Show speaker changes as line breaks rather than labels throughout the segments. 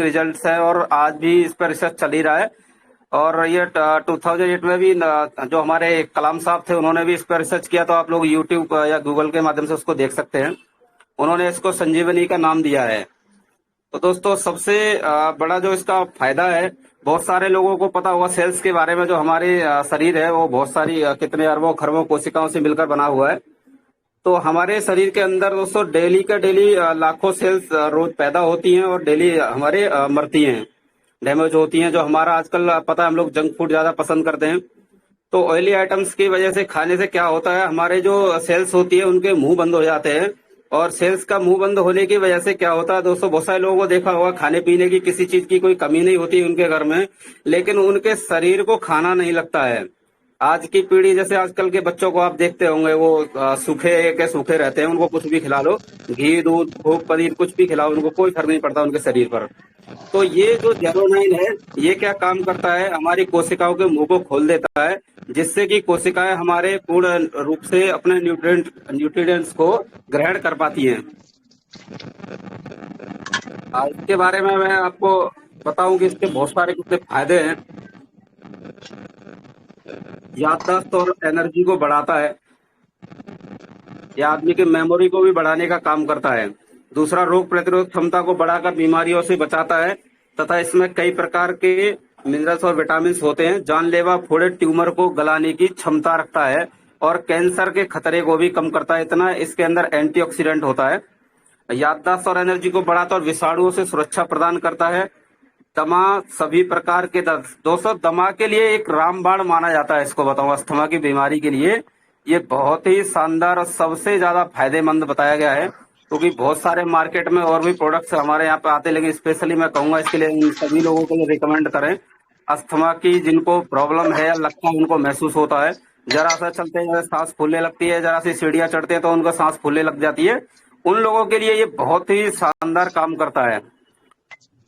Results है और आज भी इस पर रिसर्च चल ही रहा है। और ये 2008 में भी जो हमारे कलाम साहब थे उन्होंने भी इस पर रिसर्च किया, तो आप लोग यूट्यूब या गूगल के माध्यम से उसको देख सकते हैं। उन्होंने इसको संजीवनी का नाम दिया है। तो दोस्तों सबसे बड़ा जो इसका फायदा है, बहुत सारे लोगों को पता होगा सेल्स के बारे में। जो हमारे शरीर है वो बहुत सारी कितने अरबों खरबों कोशिकाओं से मिलकर बना हुआ है। तो हमारे शरीर के अंदर दोस्तों डेली का डेली लाखों सेल्स रोज पैदा होती हैं और डेली हमारे मरती हैं, डैमेज होती हैं। जो हमारा आजकल पता है हम लोग जंक फूड ज्यादा पसंद करते हैं। तो ऑयली आइटम्स की वजह से खाने से क्या होता है, हमारे जो सेल्स होती है उनके मुंह बंद हो जाते हैं। और सेल्स का मुंह बंद होने की वजह से क्या होता है दोस्तों, बहुत सारे लोगों को देखा होगा खाने पीने की किसी चीज की कोई कमी नहीं होती उनके घर में, लेकिन उनके शरीर को खाना नहीं लगता है। आज की पीढ़ी जैसे आजकल के बच्चों को आप देखते होंगे, वो सूखे के सूखे रहते हैं। उनको कुछ भी खिला लो, घी दूध खूब पनीर कुछ भी खिलाओ, उनको कोई फर्क नहीं पड़ता उनके शरीर पर। तो ये जो जेरोनाइन है ये क्या काम करता है, हमारी कोशिकाओं के मुंह को खोल देता है, जिससे कि कोशिकाएं हमारे पूर्ण रूप से अपने न्यूट्रिएंट्स को ग्रहण कर पाती हैं। इसके बारे में मैं आपको बताऊं कि इसके बहुत सारे कितने फायदे हैं। याददाश्त और एनर्जी को बढ़ाता है। यह आदमी की मेमोरी को भी बढ़ाने का काम करता है। दूसरा, रोग प्रतिरोध क्षमता को बढ़ाकर बीमारियों से बचाता है, तथा इसमें कई प्रकार के मिनरल्स और विटामिन होते हैं। जानलेवा फोड़े ट्यूमर को गलाने की क्षमता रखता है और कैंसर के खतरे को भी कम करता है। इतना इसके अंदर एंटीऑक्सीडेंट होता है। याददाश्त और एनर्जी को बढ़ाता है और विषाणुओं से सुरक्षा प्रदान करता है। दमा, सभी प्रकार के दर्द, दोस्तों दमा के लिए एक रामबाण माना जाता है। इसको बताऊं, अस्थमा की बीमारी के लिए ये बहुत ही शानदार और सबसे ज्यादा फायदेमंद बताया गया है। क्योंकि बहुत सारे मार्केट में और भी प्रोडक्ट्स हमारे यहाँ पे आते हैं, लेकिन स्पेशली मैं कहूंगा इसके लिए इन सभी लोगों के लिए रिकमेंड करें। अस्थमा की जिनको प्रॉब्लम है या लक्षण उनको महसूस होता है, जरा सा चलते हैं सांस फूलने लगती है, जरा सी सीढ़ियां चढ़ते हैं तो उनको सांस फूलने लग जाती है, उन लोगों के लिए ये बहुत ही शानदार काम करता है।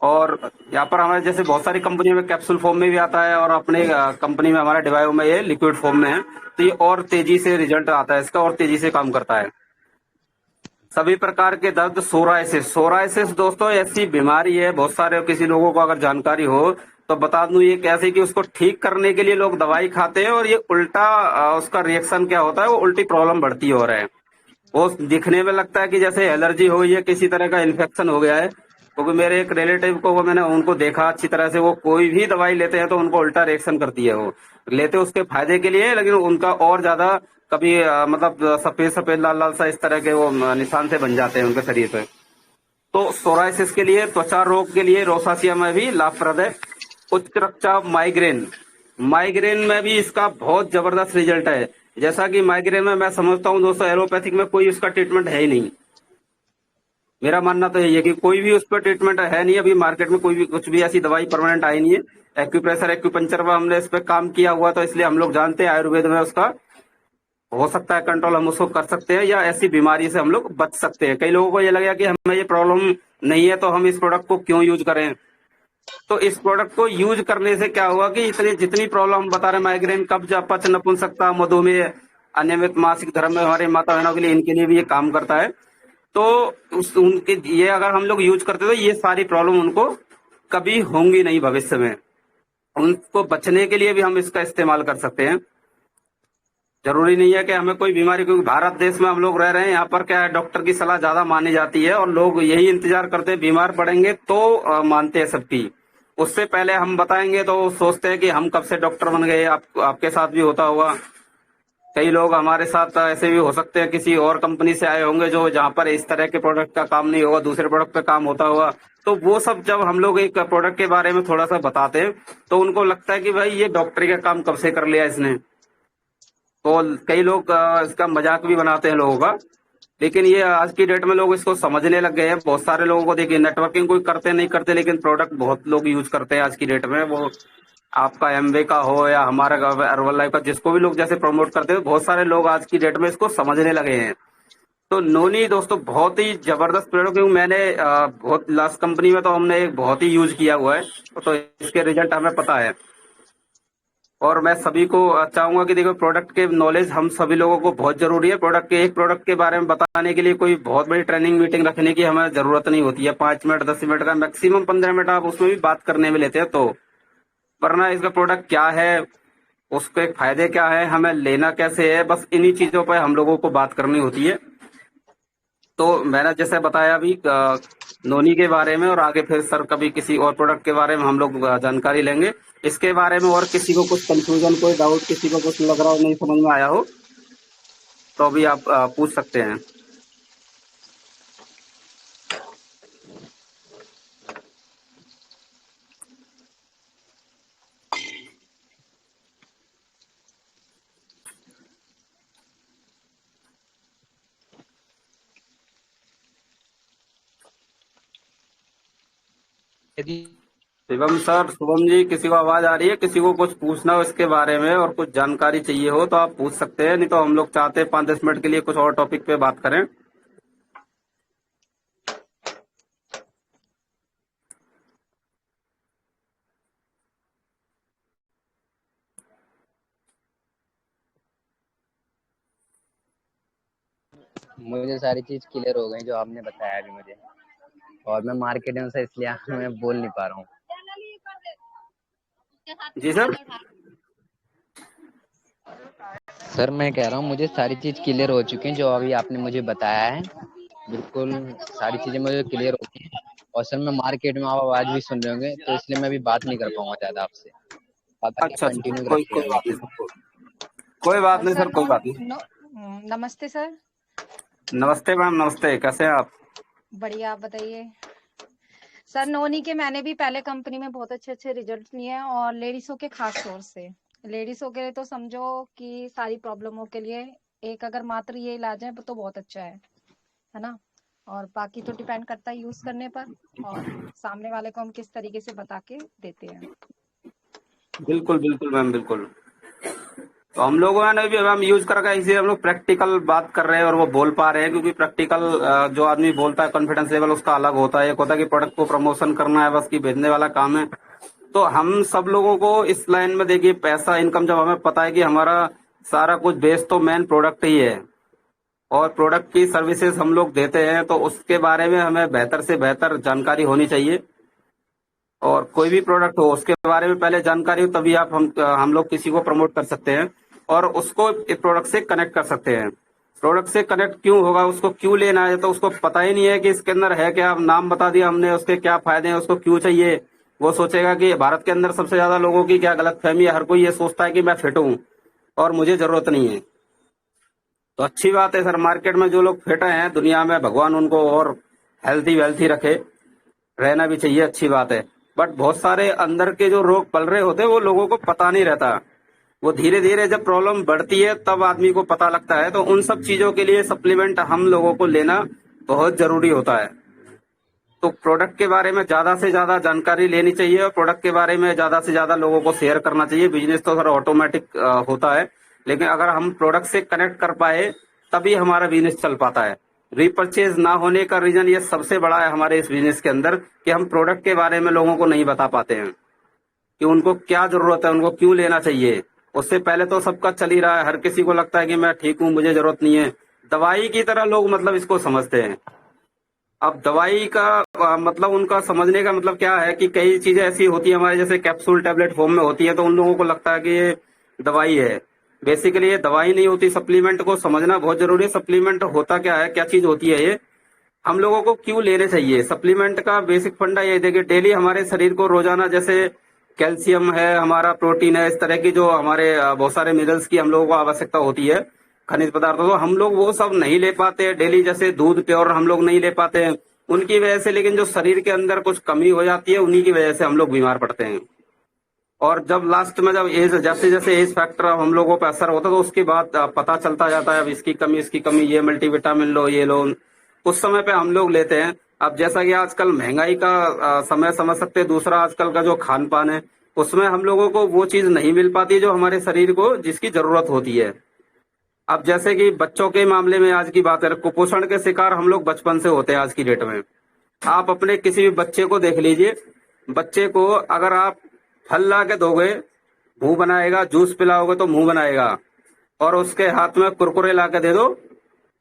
और यहाँ पर हमारे जैसे बहुत सारी कंपनियों में कैप्सूल फॉर्म में भी आता है, और अपने कंपनी में हमारे डिवाइस में ये लिक्विड फॉर्म में है। तो ये और तेजी से रिजल्ट आता है इसका, और तेजी से काम करता है। सभी प्रकार के दर्द, सोराइसिस, सोराइसिस दोस्तों ऐसी बीमारी है, बहुत सारे किसी लोगों को अगर जानकारी हो तो बता दूं, ये कैसे कि उसको ठीक करने के लिए लोग दवाई खाते हैं और ये उल्टा उसका रिएक्शन क्या होता है, वो उल्टी प्रॉब्लम बढ़ती हो रहा है। वो दिखने में लगता है कि जैसे एलर्जी हो गई है, किसी तरह का इन्फेक्शन हो गया है। क्योंकि मेरे एक रिलेटिव को, वो मैंने उनको देखा अच्छी तरह से, वो कोई भी दवाई लेते हैं तो उनको उल्टा रिएक्शन करती है। वो लेते उसके फायदे के लिए, लेकिन उनका और ज्यादा कभी मतलब सफेद सफेद लाल लाल सा इस तरह के वो निशान से बन जाते हैं उनके शरीर पे। तो सोराइसिस के लिए, त्वचा रोग के लिए रोसासिया में भी लाभप्रद है। उच्च रक्तचाप, माइग्रेन, माइग्रेन में भी इसका बहुत जबरदस्त रिजल्ट है। जैसा कि माइग्रेन में मैं समझता हूँ दोस्तों, एलोपैथिक में कोई उसका ट्रीटमेंट है ही नहीं। मेरा मानना तो यही है कि कोई भी उस पर ट्रीटमेंट है नहीं। अभी मार्केट में कोई भी कुछ भी ऐसी दवाई परमानेंट आई नहीं है। एक्यूप्रेशर, एक्यूपंचर पर हमने इस पे काम किया हुआ, तो इसलिए हम लोग जानते हैं आयुर्वेद में उसका हो सकता है कंट्रोल, हम उसको कर सकते हैं, या ऐसी बीमारी से हम लोग बच सकते हैं। कई लोगों को ये लगेगा कि हमें ये प्रॉब्लम नहीं है तो हम इस प्रोडक्ट को क्यों यूज करें। तो इस प्रोडक्ट को यूज करने से क्या हुआ कि इतनी जितनी प्रॉब्लम हम बता रहे हैं, माइग्रेन, कब्ज, अपच, नपुंसकता, मधुमेह, अनियमित मासिक धर्म में हमारे माता बहनों के लिए, इनके लिए भी ये काम करता है। तो उनके ये अगर हम लोग यूज करते तो ये सारी प्रॉब्लम उनको कभी होंगी नहीं भविष्य में। उनको बचने के लिए भी हम इसका इस्तेमाल कर सकते हैं। जरूरी नहीं है कि हमें कोई बीमारी, क्योंकि भारत देश में हम लोग रह रहे हैं, यहाँ पर क्या है, डॉक्टर की सलाह ज्यादा मानी जाती है और लोग यही इंतजार करते हैं बीमार पड़ेंगे तो मानते हैं सबकी। उससे पहले हम बताएंगे तो सोचते हैं कि हम कब से डॉक्टर बन गए। आपके साथ भी होता होगा। कई लोग हमारे साथ ऐसे भी हो सकते हैं, किसी और कंपनी से आए होंगे जो जहाँ पर इस तरह के प्रोडक्ट का काम नहीं होगा, दूसरे प्रोडक्ट पे काम होता होगा। तो वो सब जब हम लोग एक प्रोडक्ट के बारे में थोड़ा सा बताते हैं तो उनको लगता है कि भाई ये डॉक्टरी का काम कब से कर लिया इसने। तो कई लोग इसका मजाक भी बनाते हैं लोगों का। लेकिन ये आज की डेट में लोग इसको समझने लग गए हैं। बहुत सारे लोगों को देखिए, नेटवर्किंग कोई करते नहीं करते, लेकिन प्रोडक्ट बहुत लोग यूज करते हैं आज की डेट में। वो आपका एमवे का हो या हमारा अर्बल लाइफ का, जिसको भी लोग जैसे प्रमोट करते हैं, बहुत सारे लोग आज की डेट में इसको समझने लगे हैं। तो नोनी दोस्तों बहुत ही जबरदस्त प्रोडक्ट, क्योंकि मैंने बहुत लास्ट कंपनी में तो हमने एक बहुत ही यूज किया हुआ है, तो इसके रिजल्ट हमें पता है। और मैं सभी को चाहूंगा कि देखो, प्रोडक्ट के नॉलेज हम सभी लोगों को बहुत जरूरी है। एक प्रोडक्ट के बारे में बताने के लिए कोई बहुत बड़ी ट्रेनिंग मीटिंग रखने की हमें जरूरत नहीं होती है। 5 मिनट 10 मिनट का, मैक्सिमम 15 मिनट आप उसमें भी बात करने में लेते हैं। तो वरना इसका प्रोडक्ट क्या है, उसके फायदे क्या है, हमें लेना कैसे है, बस इन्हीं चीजों पर हम लोगों को बात करनी होती है। तो मैंने जैसे बताया अभी नोनी के बारे में, और आगे फिर सर कभी किसी और प्रोडक्ट के बारे में हम लोग जानकारी लेंगे। इसके बारे में और किसी को कुछ कंफ्यूजन, कोई डाउट, किसी को कुछ लग रहा हो, नहीं समझ में आया हो, तो अभी आप पूछ सकते हैं।
यदि
शिवम सर, शुभम जी, किसी को आवाज आ रही है? किसी को कुछ पूछना हो इसके बारे में और कुछ जानकारी चाहिए हो तो आप पूछ सकते हैं, नहीं तो हम लोग चाहते हैं 5-10 मिनट के लिए कुछ और टॉपिक पे बात करें।
मुझे सारी चीज क्लियर हो गई जो आपने बताया अभी मुझे, और मैं मार्केट में से इसलिए मैं बोल नहीं पा रहा हूँ।
जी सर।
सर मैं कह रहा हूँ मुझे सारी चीज क्लियर हो चुकी है जो अभी आपने मुझे बताया है। बिल्कुल सारी चीजें मुझे क्लियर हो गई हैं। और सर मैं मार्केट में आप आवाज भी सुन रहे होंगे, तो इसलिए मैं अभी बात नहीं कर पाऊंगा ज्यादा आपसे। आप आगे
अच्छा अच्छा,
कंटिन्यू
कोई
रखिए
कोई
अभी।
बात नहीं सर, कोई बात नहीं
सर
सर, कोई बात नहीं।
नमस्ते सर।
नमस्ते मैम, नमस्ते, कैसे हैं आप?
बढ़िया, आप बताइए। सर नोनी के मैंने भी पहले कंपनी में बहुत अच्छे अच्छे रिजल्ट लिए हैं, और लेडीजों के खास तौर से। लेडीजों के लिए तो समझो कि सारी प्रॉब्लमों के लिए एक अगर मात्र ये इलाज है तो बहुत अच्छा है ना। और बाकी तो डिपेंड करता है यूज करने पर, और सामने वाले को हम किस तरीके से बता के देते हैं।
बिल्कुल बिल्कुल मैम, बिल्कुल। तो हम लोगों ने भी हम यूज करके, इसे हम लोग प्रैक्टिकल बात कर रहे हैं और वो बोल पा रहे हैं, क्योंकि प्रैक्टिकल जो आदमी बोलता है, कॉन्फिडेंस लेवल उसका अलग होता है। एक होता है कि प्रोडक्ट को प्रमोशन करना है, बस की भेजने वाला काम है। तो हम सब लोगों को इस लाइन में देखिए, पैसा इनकम, जब हमें पता है कि हमारा सारा कुछ बेस तो मेन प्रोडक्ट ही है, और प्रोडक्ट की सर्विसेज हम लोग देते हैं, तो उसके बारे में हमें बेहतर से बेहतर जानकारी होनी चाहिए। और कोई भी प्रोडक्ट हो उसके बारे में पहले जानकारी हो, तभी आप हम लोग किसी को प्रमोट कर सकते हैं और उसको एक प्रोडक्ट से कनेक्ट कर सकते हैं। प्रोडक्ट से कनेक्ट क्यों होगा, उसको क्यों लेना है, तो उसको पता ही नहीं है कि इसके अंदर है क्या। नाम बता दिया हमने, उसके क्या फायदे हैं, उसको क्यों चाहिए। वो सोचेगा कि भारत के अंदर सबसे ज्यादा लोगों की क्या गलतफहमी है, हर कोई ये सोचता है कि मैं फिट हूं और मुझे जरूरत नहीं है। तो अच्छी बात है सर, मार्केट में जो लोग फिट हैं दुनिया में, भगवान उनको और हेल्थी वेल्थी रखे, रहना भी चाहिए, अच्छी बात है। बट बहुत सारे अंदर के जो रोग पल रहे होते हैं वो लोगों को पता नहीं रहता। वो धीरे धीरे जब प्रॉब्लम बढ़ती है तब आदमी को पता लगता है। तो उन सब चीजों के लिए सप्लीमेंट हम लोगों को लेना बहुत जरूरी होता है। तो प्रोडक्ट के बारे में ज्यादा से ज्यादा जानकारी लेनी चाहिए, और प्रोडक्ट के बारे में ज्यादा से ज्यादा लोगों को शेयर करना चाहिए। बिजनेस तो सर ऑटोमेटिक होता है, लेकिन अगर हम प्रोडक्ट से कनेक्ट कर पाए तभी हमारा बिजनेस चल पाता है। रीपर्चेज ना होने का रीजन ये सबसे बड़ा है हमारे इस बिजनेस के अंदर, कि हम प्रोडक्ट के बारे में लोगों को नहीं बता पाते हैं कि उनको क्या जरूरत है, उनको क्यों लेना चाहिए। उससे पहले तो सबका चल ही रहा है, हर किसी को लगता है कि मैं ठीक हूँ, मुझे जरूरत नहीं है। दवाई की तरह लोग मतलब इसको समझते हैं। अब दवाई का मतलब, उनका समझने का मतलब क्या है कि कई चीजें ऐसी होती है हमारे, जैसे कैप्सूल टैबलेट फॉर्म में होती है, तो उन लोगों को लगता है कि ये दवाई है। बेसिकली ये दवाई नहीं होती। सप्लीमेंट को समझना बहुत जरूरी है। सप्लीमेंट होता क्या है, क्या चीज होती है, ये हम लोगों को क्यों लेने चाहिए। सप्लीमेंट का बेसिक फंडा ये देखिए, डेली हमारे शरीर को रोजाना, जैसे कैल्शियम है, हमारा प्रोटीन है, इस तरह की जो हमारे बहुत सारे मिनरल्स की हम लोगों को आवश्यकता होती है, खनिज पदार्थ, तो हम लोग वो सब नहीं ले पाते हैं डेली। जैसे दूध प्योर हम लोग नहीं ले पाते हैं उनकी वजह से, लेकिन जो शरीर के अंदर कुछ कमी हो जाती है उन्हीं की वजह से हम लोग बीमार पड़ते हैं। और जब लास्ट में, जब एज, जैसे जैसे एज फैक्टर हम लोगों पर असर होता है, तो उसके बाद पता चलता जाता है अब इसकी कमी, इसकी कमी, ये मल्टीविटामिन लो, ये लो। उस समय पे हम लोग लेते हैं। अब जैसा कि आजकल महंगाई का समय समझ सकते हैं, दूसरा आजकल का जो खान पान है, उसमें हम लोगों को वो चीज नहीं मिल पाती जो हमारे शरीर को जिसकी जरूरत होती है। अब जैसे कि बच्चों के मामले में आज की बात करें, कुपोषण के शिकार हम लोग बचपन से होते हैं आज की डेट में। आप अपने किसी भी बच्चे को देख लीजिए, बच्चे को अगर आप फल ला के दोगे मुंह बनाएगा, जूस पिलाओगे तो मुंह बनाएगा, और उसके हाथ में कुरकुरे ला के दे दो,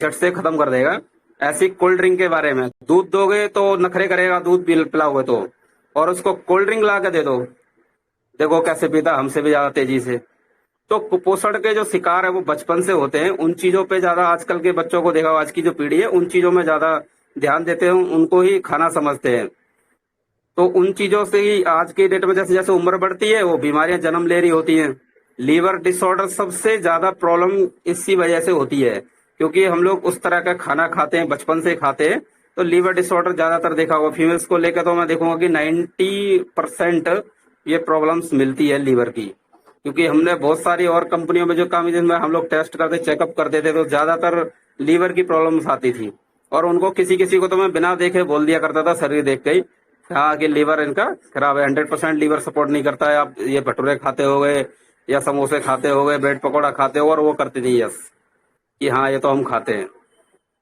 झट से खत्म कर देगा। ऐसी कोल्ड ड्रिंक के बारे में, दूध दोगे तो नखरे करेगा, दूध पिलाओगे तो, और उसको कोल्ड ड्रिंक ला के दे दो, देखो कैसे पीता, हमसे भी ज्यादा तेजी से। तो कुपोषण के जो शिकार है वो बचपन से होते हैं। उन चीजों पे ज्यादा आजकल के बच्चों को देखा, आज की जो पीढ़ी है उन चीजों में ज्यादा ध्यान देते हैं, उनको ही खाना समझते हैं। तो उन चीजों से ही आज की डेट में जैसे जैसे उम्र बढ़ती है वो बीमारियां जन्म ले रही होती हैं। लीवर डिसऑर्डर सबसे ज्यादा प्रॉब्लम इसी वजह से होती है, क्योंकि हम लोग उस तरह का खाना खाते हैं, बचपन से खाते हैं, तो लीवर डिसऑर्डर ज्यादातर देखा होगा फीमेल्स को लेकर। तो मैं देखूंगा कि 90% ये प्रॉब्लम्स मिलती है लीवर की, क्योंकि हमने बहुत सारी और कंपनियों में जो काम जिनमें हम लोग टेस्ट करते, चेकअप करते थे, तो ज्यादातर लीवर की प्रॉब्लम्स आती थी। और उनको किसी किसी को तो मैं बिना देखे बोल दिया करता था, शरीर देख के ही, हाँ कि लीवर इनका खराब है, 100% लीवर सपोर्ट नहीं करता है। आप ये भटूरे खाते हो गए या समोसे खाते हो गए, ब्रेड पकौड़ा खाते हो, और वो करते नहीं यस कि हाँ ये तो हम खाते हैं।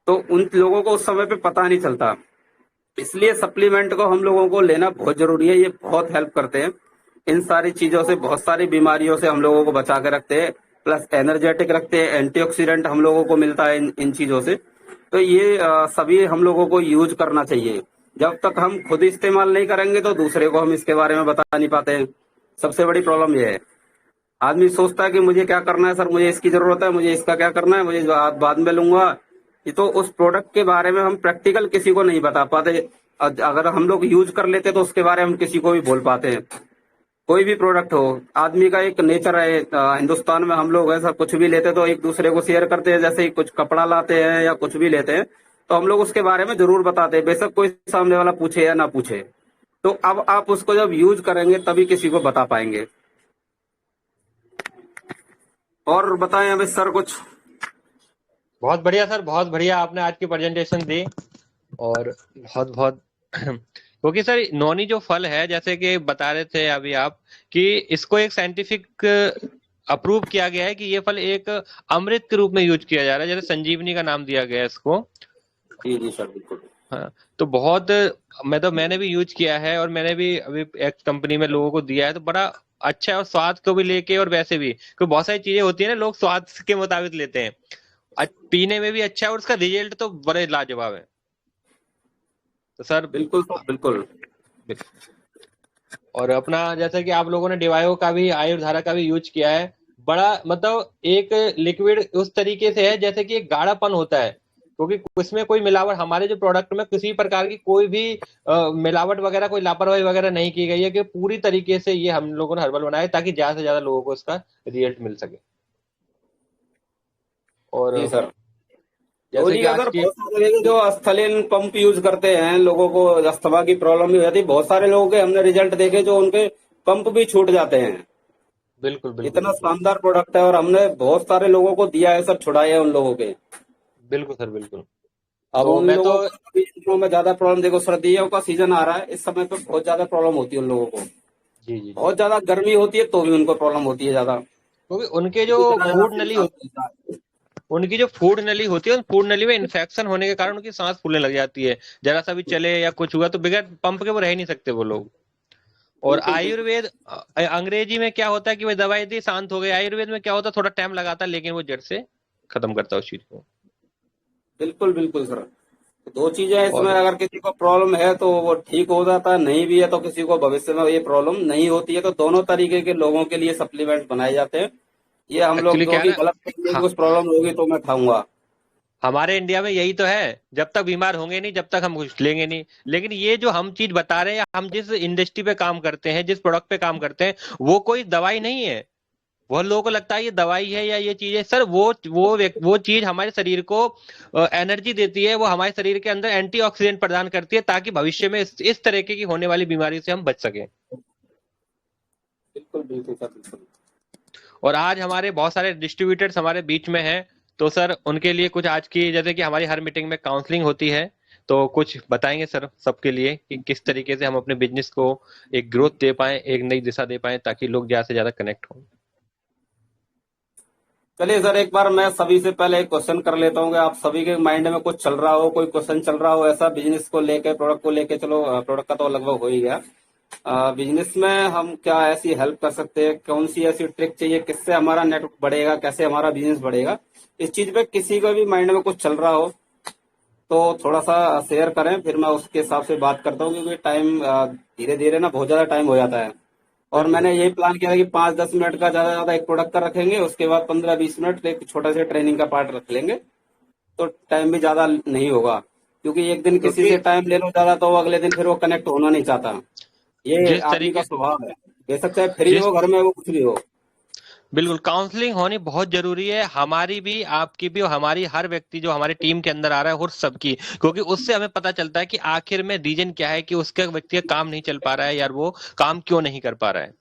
तो उन लोगों को उस समय पे पता नहीं चलता, इसलिए सप्लीमेंट को हम लोगों को लेना बहुत जरूरी है। ये बहुत हेल्प करते हैं, इन सारी चीजों से, बहुत सारी बीमारियों से हम लोगों को बचा के रखते हैं, प्लस एनर्जेटिक रखते हैं, एंटीऑक्सीडेंट हम लोगों को मिलता है इन चीजों से। तो ये सभी हम लोगों को यूज करना चाहिए। जब तक हम खुद इस्तेमाल नहीं करेंगे तो दूसरे को हम इसके बारे में बता नहीं पाते हैं। सबसे बड़ी प्रॉब्लम ये है, आदमी सोचता है कि मुझे क्या करना है सर, मुझे इसकी जरूरत है, मुझे इसका क्या करना है, मुझे बाद में लूंगा। ये तो उस प्रोडक्ट के बारे में हम प्रैक्टिकल किसी को नहीं बता पाते। अगर हम लोग यूज कर लेते तो उसके बारे में हम किसी को भी बोल पाते हैं। कोई भी प्रोडक्ट हो, आदमी का एक नेचर है, हिंदुस्तान में हम लोग ऐसा कुछ भी लेते तो एक दूसरे को शेयर करते हैं। जैसे ही कुछ कपड़ा लाते हैं या कुछ भी लेते हैं तो हम लोग उसके बारे में जरूर बताते हैं, बेशक कोई सामने वाला पूछे या ना पूछे। तो अब आप उसको जब यूज करेंगे तभी किसी को बता पाएंगे। और बताएं अभी सर कुछ।
बहुत बढ़िया सर, बहुत बढ़िया आपने आज की प्रेजेंटेशन दी। और बहुत बहुत क्योंकि सर नौनी जो फल है, जैसे कि बता रहे थे अभी आप, कि इसको एक साइंटिफिक अप्रूव किया गया है कि ये फल एक अमृत के रूप में यूज किया जा रहा है, जैसे संजीवनी का नाम दिया गया है इसको।
जी जी सर, बिल्कुल।
हाँ, तो बहुत मैंने भी यूज किया है, और मैंने भी अभी एक कंपनी में लोगों को दिया है, तो बड़ा अच्छा है। और स्वाद को भी लेके और वैसे भी, क्योंकि बहुत सारी चीजें होती है ना, लोग स्वाद के मुताबिक लेते हैं, पीने में भी अच्छा है और उसका रिजल्ट तो बड़े लाजवाब है। तो सर
बिल्कुल सर, बिल्कुल।
और अपना जैसे कि आप लोगों ने डिवायो का भी, आयुर्धारा का भी यूज किया है, बड़ा मतलब एक लिक्विड उस तरीके से है जैसे कि एक गाढ़ापन होता है, क्योंकि इसमें कोई मिलावट, हमारे जो प्रोडक्ट में किसी प्रकार की कोई भी मिलावट वगैरह, कोई लापरवाही वगैरह नहीं की गई है, कि पूरी तरीके से ये हम लोगों ने हर्बल बनाया ताकि ज्यादा से ज्यादा लोगों को इसका रिजल्ट मिल सके। और
जी सर।
जैसे कि आज
अगर
की
बहुत सारे लोग जो स्थलीन पंप यूज करते हैं, लोगों को अस्थमा की प्रॉब्लम भी हो जाती है, बहुत सारे लोगों के हमने रिजल्ट देखे जो उनके पंप भी छूट जाते हैं।
बिल्कुल बिल्कुल
इतना शानदार प्रोडक्ट है, और हमने बहुत सारे लोगों को दिया है सर, छुड़ाए हैं उन लोगों के।
बिल्कुल सर, बिल्कुल।
अब
तो
उन
मैं तो
लोगों को अभी इन दिनों में ज्यादा प्रॉब्लम, देखो सर्दियों का सीजन आ रहा है, इस समय पे बहुत ज्यादा प्रॉब्लम होती है उन लोगों को।
जी जी,
बहुत ज्यादा गर्मी होती है तो भी उनको प्रॉब्लम होती है ज्यादा,
क्योंकि उनके जो
इतना ज्यादा
फूड नली
एहसास होता है।
उनकी जो फूड नली होती है, उस फूड नली में इन्फेक्शन होने के कारण उनकी सांस फूलने लग जाती है। जरा सा भी चले या कुछ हुआ तो बगैर पंप के वो रह नहीं सकते वो लोग। और
बिल्कुल बिल्कुल।
आयुर्वेद, अंग्रेजी में क्या होता है कि भाई दवाई दी शांत हो गए, आयुर्वेद में क्या होता है थोड़ा टाइम लगाता है, लेकिन वो जड़ से खत्म करता है उस चीज को।
बिल्कुल बिल्कुल सर। दो चीजें हैं इसमें,
और
अगर किसी को प्रॉब्लम है तो वो ठीक हो जाता है, नहीं भी है तो किसी को भविष्य में ये प्रॉब्लम नहीं होती है। तो दोनों तरीके के लोगों के लिए सप्लीमेंट बनाए जाते हैं। ये हम लोग
एक्चुअली
जो
क्या है
भी
ना,
गलत करेंगे कि
हाँ,
कुछ प्रॉब्लम होगी तो मैं खाऊंगा।
हमारे इंडिया में यही तो है, जब तक बीमार होंगे नहीं जब तक हम कुछ लेंगे नहीं। लेकिन ये जो हम चीज बता रहे हैं, हम जिस इंडस्ट्री पे काम करते हैं, जिस प्रोडक्ट पे काम करते हैं, वो कोई दवाई नहीं है। वो लोगों को लगता है ये दवाई है या ये चीज है, सर वो चीज हमारे शरीर को एनर्जी देती है, वो हमारे शरीर के अंदर एंटीऑक्सीडेंट प्रदान करती है, ताकि भविष्य में इस तरीके की होने वाली बीमारी से हम बच सकें।
बिल्कुल बिल्कुल सर, बिल्कुल।
और आज हमारे बहुत सारे डिस्ट्रीब्यूटर्स हमारे बीच में हैं, तो सर उनके लिए कुछ आज की, जैसे कि हमारी हर मीटिंग में काउंसलिंग होती है, तो कुछ बताएंगे सर सबके लिए कि किस तरीके से हम अपने बिजनेस को एक ग्रोथ दे पाए, एक नई दिशा दे पाए, ताकि लोग ज्यादा से ज्यादा कनेक्ट हों।
चलिए सर, एक बार मैं सभी से पहले एक क्वेश्चन कर लेता हूँ कि आप सभी के माइंड में कुछ चल रहा हो, कोई क्वेश्चन चल रहा हो ऐसा बिजनेस को लेके, प्रोडक्ट को लेके। चलो प्रोडक्ट का तो लगभग हो ही गया। बिजनेस में हम क्या ऐसी हेल्प कर सकते हैं, कौन सी ऐसी ट्रिक चाहिए, किससे हमारा नेटवर्क बढ़ेगा, कैसे हमारा बिजनेस बढ़ेगा, इस चीज पे किसी को भी माइंड में कुछ चल रहा हो तो थोड़ा सा शेयर करें, फिर मैं उसके हिसाब से बात करता हूँ, क्योंकि टाइम धीरे धीरे ना बहुत ज्यादा टाइम हो जाता है। और
बिल्कुल
मैंने यही प्लान किया था कि 5-10 मिनट का ज्यादा ज्यादा एक प्रोडक्ट का रखेंगे, उसके बाद 15-20 मिनट एक छोटा सा ट्रेनिंग का पार्ट रख लेंगे, तो टाइम भी ज्यादा नहीं होगा। क्योंकि एक दिन किसी
क्योंकि
से टाइम ले लो ज्यादा तो वो अगले दिन फिर वो कनेक्ट होना नहीं चाहता। ये
जिस
आदमी का
तरीके
स्वभाव है, बेशक चाहे फ्री
जिस
हो घर में वो कुछ भी हो।
बिल्कुल काउंसलिंग होनी बहुत जरूरी है, हमारी भी, आपकी भी, और हमारी, हर व्यक्ति जो हमारी टीम के अंदर आ रहा है और सबकी, क्योंकि उससे हमें पता चलता है कि आखिर में रीजन क्या है कि उसके व्यक्ति का काम नहीं चल पा रहा है, यार वो काम क्यों नहीं कर पा रहा है।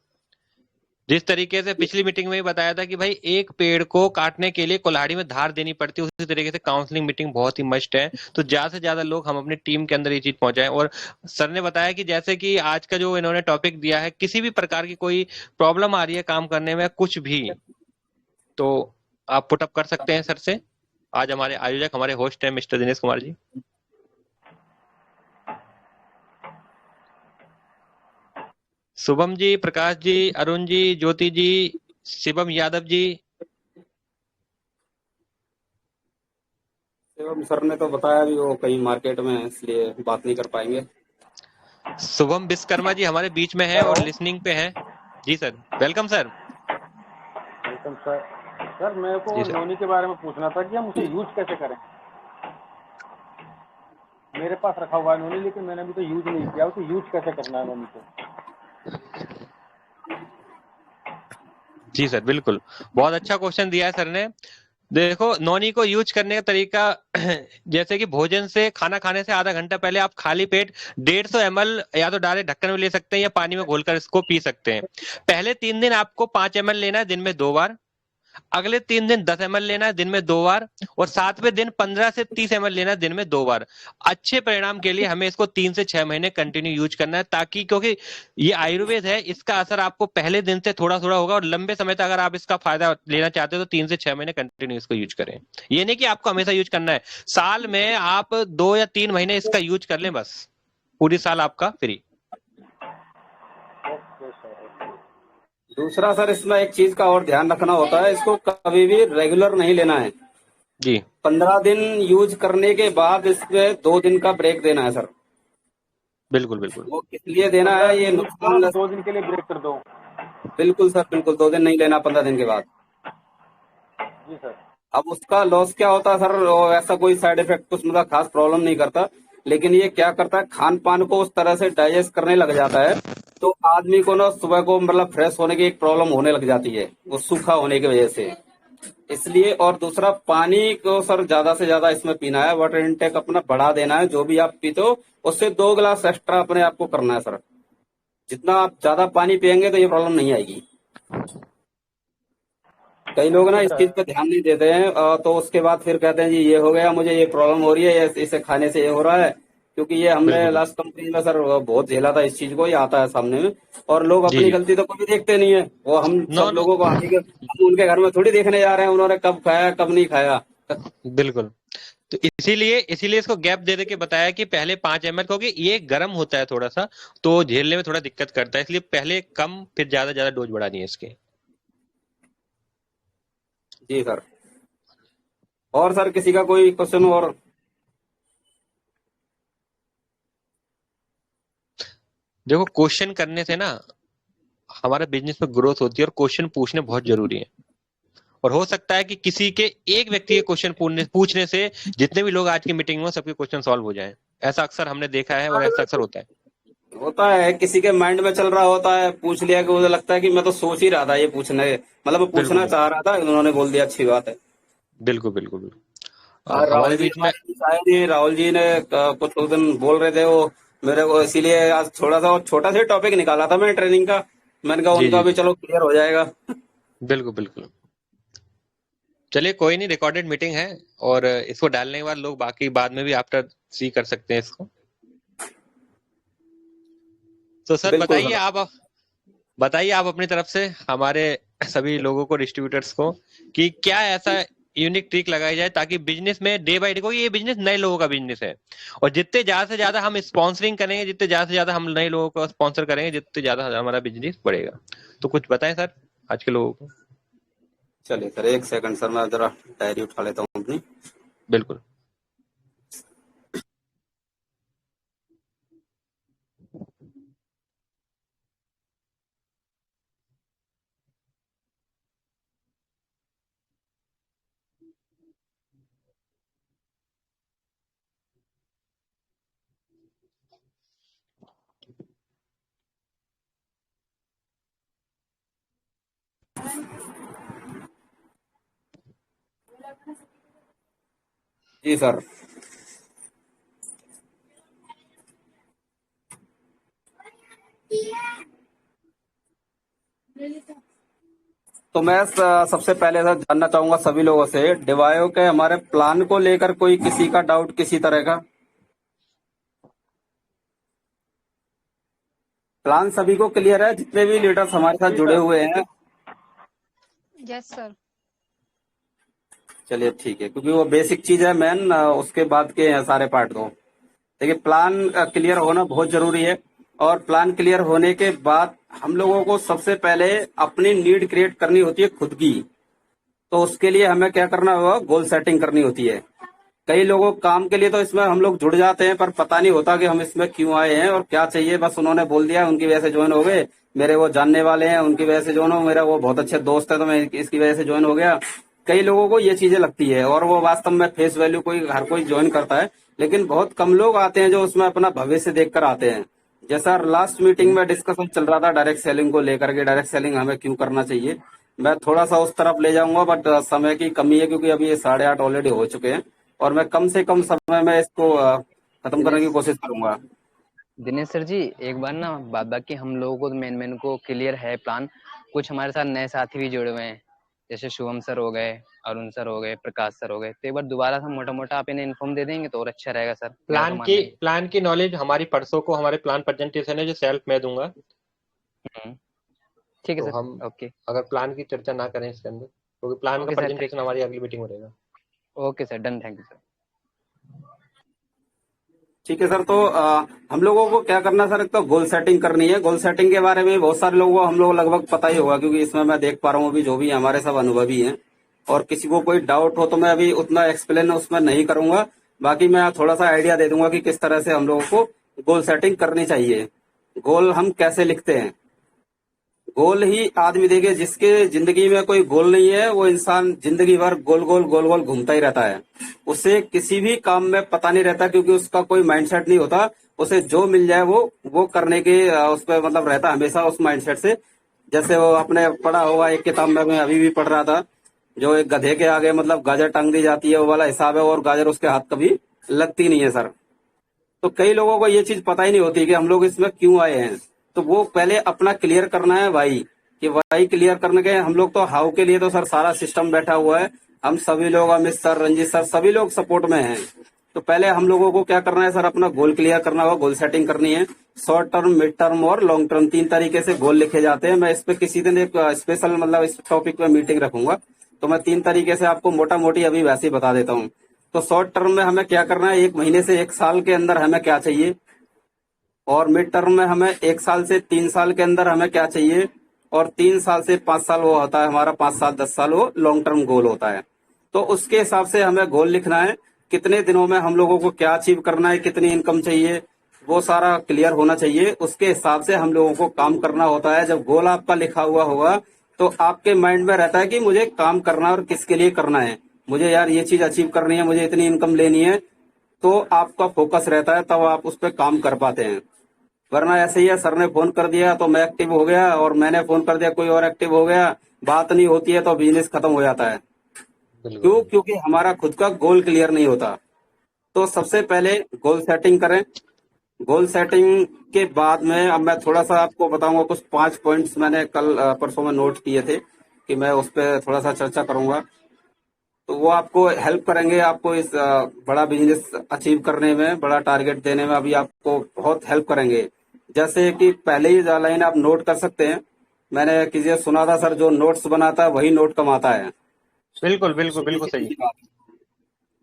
जिस तरीके से पिछली मीटिंग में ही बताया था कि भाई एक पेड़ को काटने के लिए कुल्हाड़ी में धार देनी पड़ती है, उसी तरीके से काउंसलिंग मीटिंग बहुत ही मस्ट है। तो ज्यादा से ज्यादा लोग हम अपनी टीम के अंदर ये चीज पहुंचाएं। और सर ने बताया कि जैसे कि आज का जो इन्होंने टॉपिक दिया है, किसी भी प्रकार की कोई प्रॉब्लम आ रही है काम करने में कुछ भी, तो आप पुटअप कर सकते हैं सर से। आज हमारे आयोजक, हमारे होस्ट हैं मिस्टर दिनेश कुमार जी। शुभम जी, प्रकाश जी, अरुण जी, ज्योति जी, शिवम यादव जी।
एवं सर ने तो बताया भी वो कहीं मार्केट में है, इसलिए बात नहीं कर पाएंगे।
शुभम विश्वकर्मा जी हमारे बीच में है
हेलो।
और लिसनिंग पे है। जी sir, welcome sir.
Welcome sir. Sir मेरे को
जी सर।
नोनी के बारे में पूछना था कि हम उसे यूज कैसे करें। मेरे पास रखा हुआ है नोनी, लेकिन मैंने अभी तो यूज नहीं किया। उसे यूज कैसे करना है नोनी को।
जी सर, बिल्कुल बहुत अच्छा क्वेश्चन दिया है सर ने। देखो, नौनी को यूज करने का तरीका जैसे कि भोजन से, खाना खाने से आधा घंटा पहले आप खाली पेट 150 ml या तो डायरेक्ट ढक्कन में ले सकते हैं या पानी में घोलकर इसको पी सकते हैं। पहले 3 दिन आपको 5 ml लेना है दिन में 2 बार। अगले 3 दिन 10 ml लेना है दिन में 2 बार। और 7वें दिन 15 से 30 ml लेना है दिन में 2 बार। अच्छे परिणाम के लिए हमें इसको 3 से 6 महीने कंटिन्यू यूज करना है, ताकि, क्योंकि ये आयुर्वेद है, इसका असर आपको पहले दिन से थोड़ा थोड़ा होगा और लंबे समय तक अगर आप इसका फायदा लेना चाहते हो तो 3 से 6 महीने कंटिन्यू इसको यूज करें। ये नहीं कि आपको हमेशा यूज करना है, साल में आप 2 या 3 महीने इसका यूज कर लें बस, पूरी साल आपका फ्री।
Okay sir.
दूसरा सर, इसमें एक चीज का और ध्यान रखना होता है, इसको कभी भी रेगुलर नहीं लेना है।
जी
15 दिन यूज करने के बाद इसमें 2 दिन का ब्रेक देना है सर।
बिल्कुल बिल्कुल।
वो इसलिए देना है,
15
ये
दिन यूज करो
नुकसान।
तो 2 दिन के लिए ब्रेक कर दो।
बिल्कुल सर, बिल्कुल 2 दिन नहीं लेना 15 दिन के बाद।
जी सर।
अब उसका लॉस क्या होता है सर, वो ऐसा कोई साइड इफेक्ट कुछ मतलब खास प्रॉब्लम नहीं करता, लेकिन ये क्या करता है, खान पान को उस तरह से डाइजेस्ट करने लग जाता है, तो आदमी को ना सुबह को मतलब फ्रेश होने की एक प्रॉब्लम होने लग जाती है, वो सूखा होने की वजह से। इसलिए, और दूसरा पानी को सर ज्यादा से ज्यादा इसमें पीना है, वाटर इनटेक अपना बढ़ा देना है, जो भी आप पीते हो उससे 2 गिलास एक्स्ट्रा अपने आप को करना है सर। जितना आप ज्यादा पानी पियेंगे तो ये प्रॉब्लम नहीं आएगी। कई लोग ना
ओके
इस
सर।
चीज पे ध्यान नहीं देते हैं, तो उसके बाद फिर कहते हैं जी ये हो गया, मुझे ये प्रॉब्लम हो रही है, इसे खाने से ये हो रहा है। क्योंकि ये हमने
बिल्कुल
लास्ट कंपनी में सर बहुत झेला था इस चीज को, ये आता है सामने में। और लोग
जी
अपनी
जी।
गलती तो कभी देखते नहीं है, वो हम
नो
सब
नो,
लोगों को हम उनके घर में थोड़ी देखने जा रहे हैं उन्होंने कब खाया कब नहीं खाया।
बिल्कुल। तो इसीलिए इसीलिए इसको गैप दे दे के बताया कि पहले 5 ml, क्योंकि ये गर्म होता है थोड़ा सा, तो झेलने में थोड़ा दिक्कत करता है, इसलिए पहले कम फिर ज्यादा ज्यादा डोज बढ़ानी है इसके।
जी सर। और सर किसी का कोई क्वेश्चन और?
देखो, क्वेश्चन करने से ना हमारा बिजनेस में ग्रोथ होती है, और क्वेश्चन पूछने बहुत जरूरी है। और हो सकता है कि किसी के एक व्यक्ति के क्वेश्चन पूछने से जितने भी लोग आज की मीटिंग में हो, सबके क्वेश्चन सॉल्व हो जाएं। ऐसा अक्सर हमने देखा है और ऐसा अक्सर होता है।
होता है, किसी के माइंड में चल रहा होता है, पूछ लिया कि मुझे लगता है कि मैं तो सोच ही रहा था ये पूछने, मतलब वो
बिल्कुल
पूछना चाह रहा था, उन्होंने बोल दिया, अच्छी बात है।
बिल्कुल बिल्कुल बिल्कुल।
और
हमारे
राहुल जी
बीच में।
हमारे बीच आए थे, राहुल जी ने कुछ उस दिन बोल रहे थे वो मेरे को, इसीलिए आज थोड़ा सा और छोटा सा टॉपिक निकाला था मैं ट्रेनिंग का। मैंने कहा
जी
उनका
जी
भी
जी।
चलो क्लियर हो जाएगा।
बिल्कुल बिल्कुल। चलिए, कोई नहीं, रिकॉर्डेड मीटिंग है, और इसको डालने के बाद लोग बाकी बाद में भी आफ्टर सी कर सकते हैं इसको। तो सर
बिल्कुल सर।
बताइए आप अपनी तरफ से हमारे सभी लोगों को, डिस्ट्रीब्यूटर्स को, कि क्या ऐसा यूनिक ट्रिक लगाई जाए ताकि बिजनेस में डे बाय डे, को ये बिजनेस नए लोगों का बिजनेस है, और जितने ज्यादा से ज्यादा हम स्पॉन्सरिंग करेंगे, जितने ज्यादा से ज्यादा हम नए लोगों को स्पॉन्सर करेंगे, जितने ज्यादा हमारा बिजनेस बढ़ेगा। तो कुछ बताएं सर आज के लोगों को।
चलिए सर, एक सेकंड सर, मैं जरा डायरी उठा लेता हूँ अपनी।
बिल्कुल।
जी सर। तो मैं सबसे पहले सर जानना चाहूंगा सभी लोगों से, डिवायो के हमारे प्लान को लेकर कोई किसी का डाउट किसी तरह का? प्लान सभी को क्लियर है, जितने भी लीडर्स हमारे साथ जुड़े हुए हैं?
Yes sir.
चलिए ठीक है, क्योंकि वो बेसिक चीज है मेन, उसके बाद के हैं सारे पार्ट। तो देखिए, प्लान क्लियर होना बहुत जरूरी है, और प्लान क्लियर होने के बाद हम लोगों को सबसे पहले अपनी नीड क्रिएट करनी होती है खुद की। तो उसके लिए हमें क्या करना होगा, गोल सेटिंग करनी होती है। कई लोगों काम के लिए तो इसमें हम लोग जुड़ जाते हैं, पर पता नहीं होता कि हम इसमें क्यों आए हैं और क्या चाहिए। बस उन्होंने बोल दिया, उनकी वजह से ज्वाइन हो गए, मेरे वो जानने वाले हैं उनकी वजह से ज्वाइन हो, मेरा वो बहुत अच्छे दोस्त है तो मैं इसकी वजह से ज्वाइन हो गया। कई लोगों को ये चीजें लगती है, और वो वास्तव में फेस वैल्यू कोई हर कोई ज्वाइन करता है, लेकिन बहुत कम लोग आते हैं जो उसमें अपना भविष्य देखकर आते हैं। जैसा लास्ट मीटिंग में डिस्कशन चल रहा था डायरेक्ट सेलिंग को लेकर के, डायरेक्ट सेलिंग हमें क्यों करना चाहिए, मैं थोड़ा सा उस तरफ ले जाऊंगा, बट समय की कमी है, क्योंकि अभी ये 8:30 ऑलरेडी हो चुके हैं, और मैं कम से कम समय में इसको खत्म करने की कोशिश करूंगा।
दिनेश सर जी, एक बार ना बाकी हम लोगों को मेन को क्लियर है प्लान। कुछ हमारे साथ नए साथी भी जुड़े हुए हैं, जैसे शुभम सर हो गए, अरुण सर हो गए, प्रकाश सर हो गए। तो एक बार दोबारा से मोटा मोटा आप इन्हें इन्फॉर्म दे देंगे तो और अच्छा रहेगा सर, मेरा तो मानना है।
प्लान की नॉलेज हमारी परसों को हमारे प्लान प्रेजेंटेशन है जो सेल्फ मैं दूंगा।
ठीक है
तो
सर।
हम
ओके
अगर प्लान की चर्चा ना करें इसके अंदर, क्योंकि प्लान का
ओके सर,
प्रेजेंटेशन हमारी अगली मीटिंग में रहेगा।
Okay sir, done, thank you sir.
ठीक है सर। तो हम लोगों को क्या करना है सर, एक तो गोल सेटिंग करनी है। गोल सेटिंग के बारे में बहुत सारे लोगों को हम लोग लगभग पता ही होगा, क्योंकि इसमें मैं देख पा रहा हूँ अभी जो भी हमारे सब अनुभवी हैं। और किसी को कोई डाउट हो तो मैं अभी उतना एक्सप्लेन उसमें नहीं करूंगा, बाकी मैं थोड़ा सा आइडिया दे दूंगा कि किस तरह से हम लोगों को गोल सेटिंग करनी चाहिए। गोल हम कैसे लिखते हैं? गोल ही आदमी, देखिए जिसके जिंदगी में कोई गोल नहीं है वो इंसान जिंदगी भर गोल गोल गोल गोल घूमता ही रहता है। उसे किसी भी काम में पता नहीं रहता, क्योंकि उसका कोई माइंडसेट नहीं होता। उसे जो मिल जाए वो करने के उस पर मतलब रहता हमेशा उस माइंडसेट से। जैसे वो आपने पढ़ा होगा, एक किताब में मैं अभी भी पढ़ रहा था, जो एक गधे के आगे मतलब गाजर टांग दी जाती है, वो वाला हिसाब है, और गाजर उसके हाथ कभी लगती नहीं है सर। तो कई लोगों को ये चीज पता ही नहीं होती कि हम लोग इसमें क्यों आए हैं। तो वो पहले अपना क्लियर करना है भाई, कि भाई क्लियर करने के हम लोग तो हाउ के लिए तो सर सारा सिस्टम बैठा हुआ है। हम सभी लोग, अमित सर, रंजीत सर, सभी लोग सपोर्ट में हैं। तो पहले हम लोगों को क्या करना है सर, अपना गोल क्लियर करना होगा, गोल सेटिंग करनी है। शॉर्ट टर्म, मिड टर्म और लॉन्ग टर्म, 3 तरीके से गोल लिखे जाते हैं। मैं इस पे किसी दिन एक स्पेशल मतलब इस टॉपिक पे मीटिंग रखूंगा, तो मैं 3 तरीके से आपको मोटा मोटी अभी वैसे ही बता देता हूँ। तो शॉर्ट टर्म में हमें क्या करना है, 1 महीने से 1 साल के अंदर हमें क्या चाहिए, और मिड टर्म में हमें 1 साल से 3 साल के अंदर हमें क्या चाहिए, और 3 साल से 5 साल वो होता है हमारा, 5 साल 10 साल वो लॉन्ग टर्म गोल होता है। तो उसके हिसाब से हमें गोल लिखना है, कितने दिनों में हम लोगों को क्या अचीव करना है, कितनी इनकम चाहिए, वो सारा क्लियर होना चाहिए। उसके हिसाब से हम लोगों को काम करना होता है। जब गोल आपका लिखा हुआ होगा तो आपके माइंड में रहता है कि मुझे काम करना है और किसके लिए करना है, मुझे यार ये चीज अचीव करनी है, मुझे इतनी इनकम लेनी है। तो आपका फोकस रहता है, तब आप उस पर काम कर पाते हैं। वरना ऐसे ही है, सर ने फोन कर दिया तो मैं एक्टिव हो गया, और मैंने फोन कर दिया कोई और एक्टिव हो गया, बात नहीं होती है तो बिजनेस खत्म हो जाता है। क्यों? क्योंकि हमारा खुद का गोल क्लियर नहीं होता। तो सबसे पहले गोल सेटिंग करें। गोल सेटिंग के बाद में अब मैं थोड़ा सा आपको बताऊंगा, कुछ 5 पॉइंट्स मैंने कल परसों में नोट किए थे कि मैं उस पर थोड़ा सा चर्चा करूंगा। तो वो आपको हेल्प करेंगे, आपको इस बड़ा बिजनेस अचीव करने में, बड़ा टारगेट देने में अभी आपको बहुत हेल्प करेंगे। जैसे कि पहले ही लाइन आप नोट कर सकते हैं। मैंने किसी से सुना था सर, जो नोट्स बनाता है वही नोट कमाता है।
बिल्कुल बिल्कुल
सीधी
बिल्कुल
सी
सही।
सीधी बात।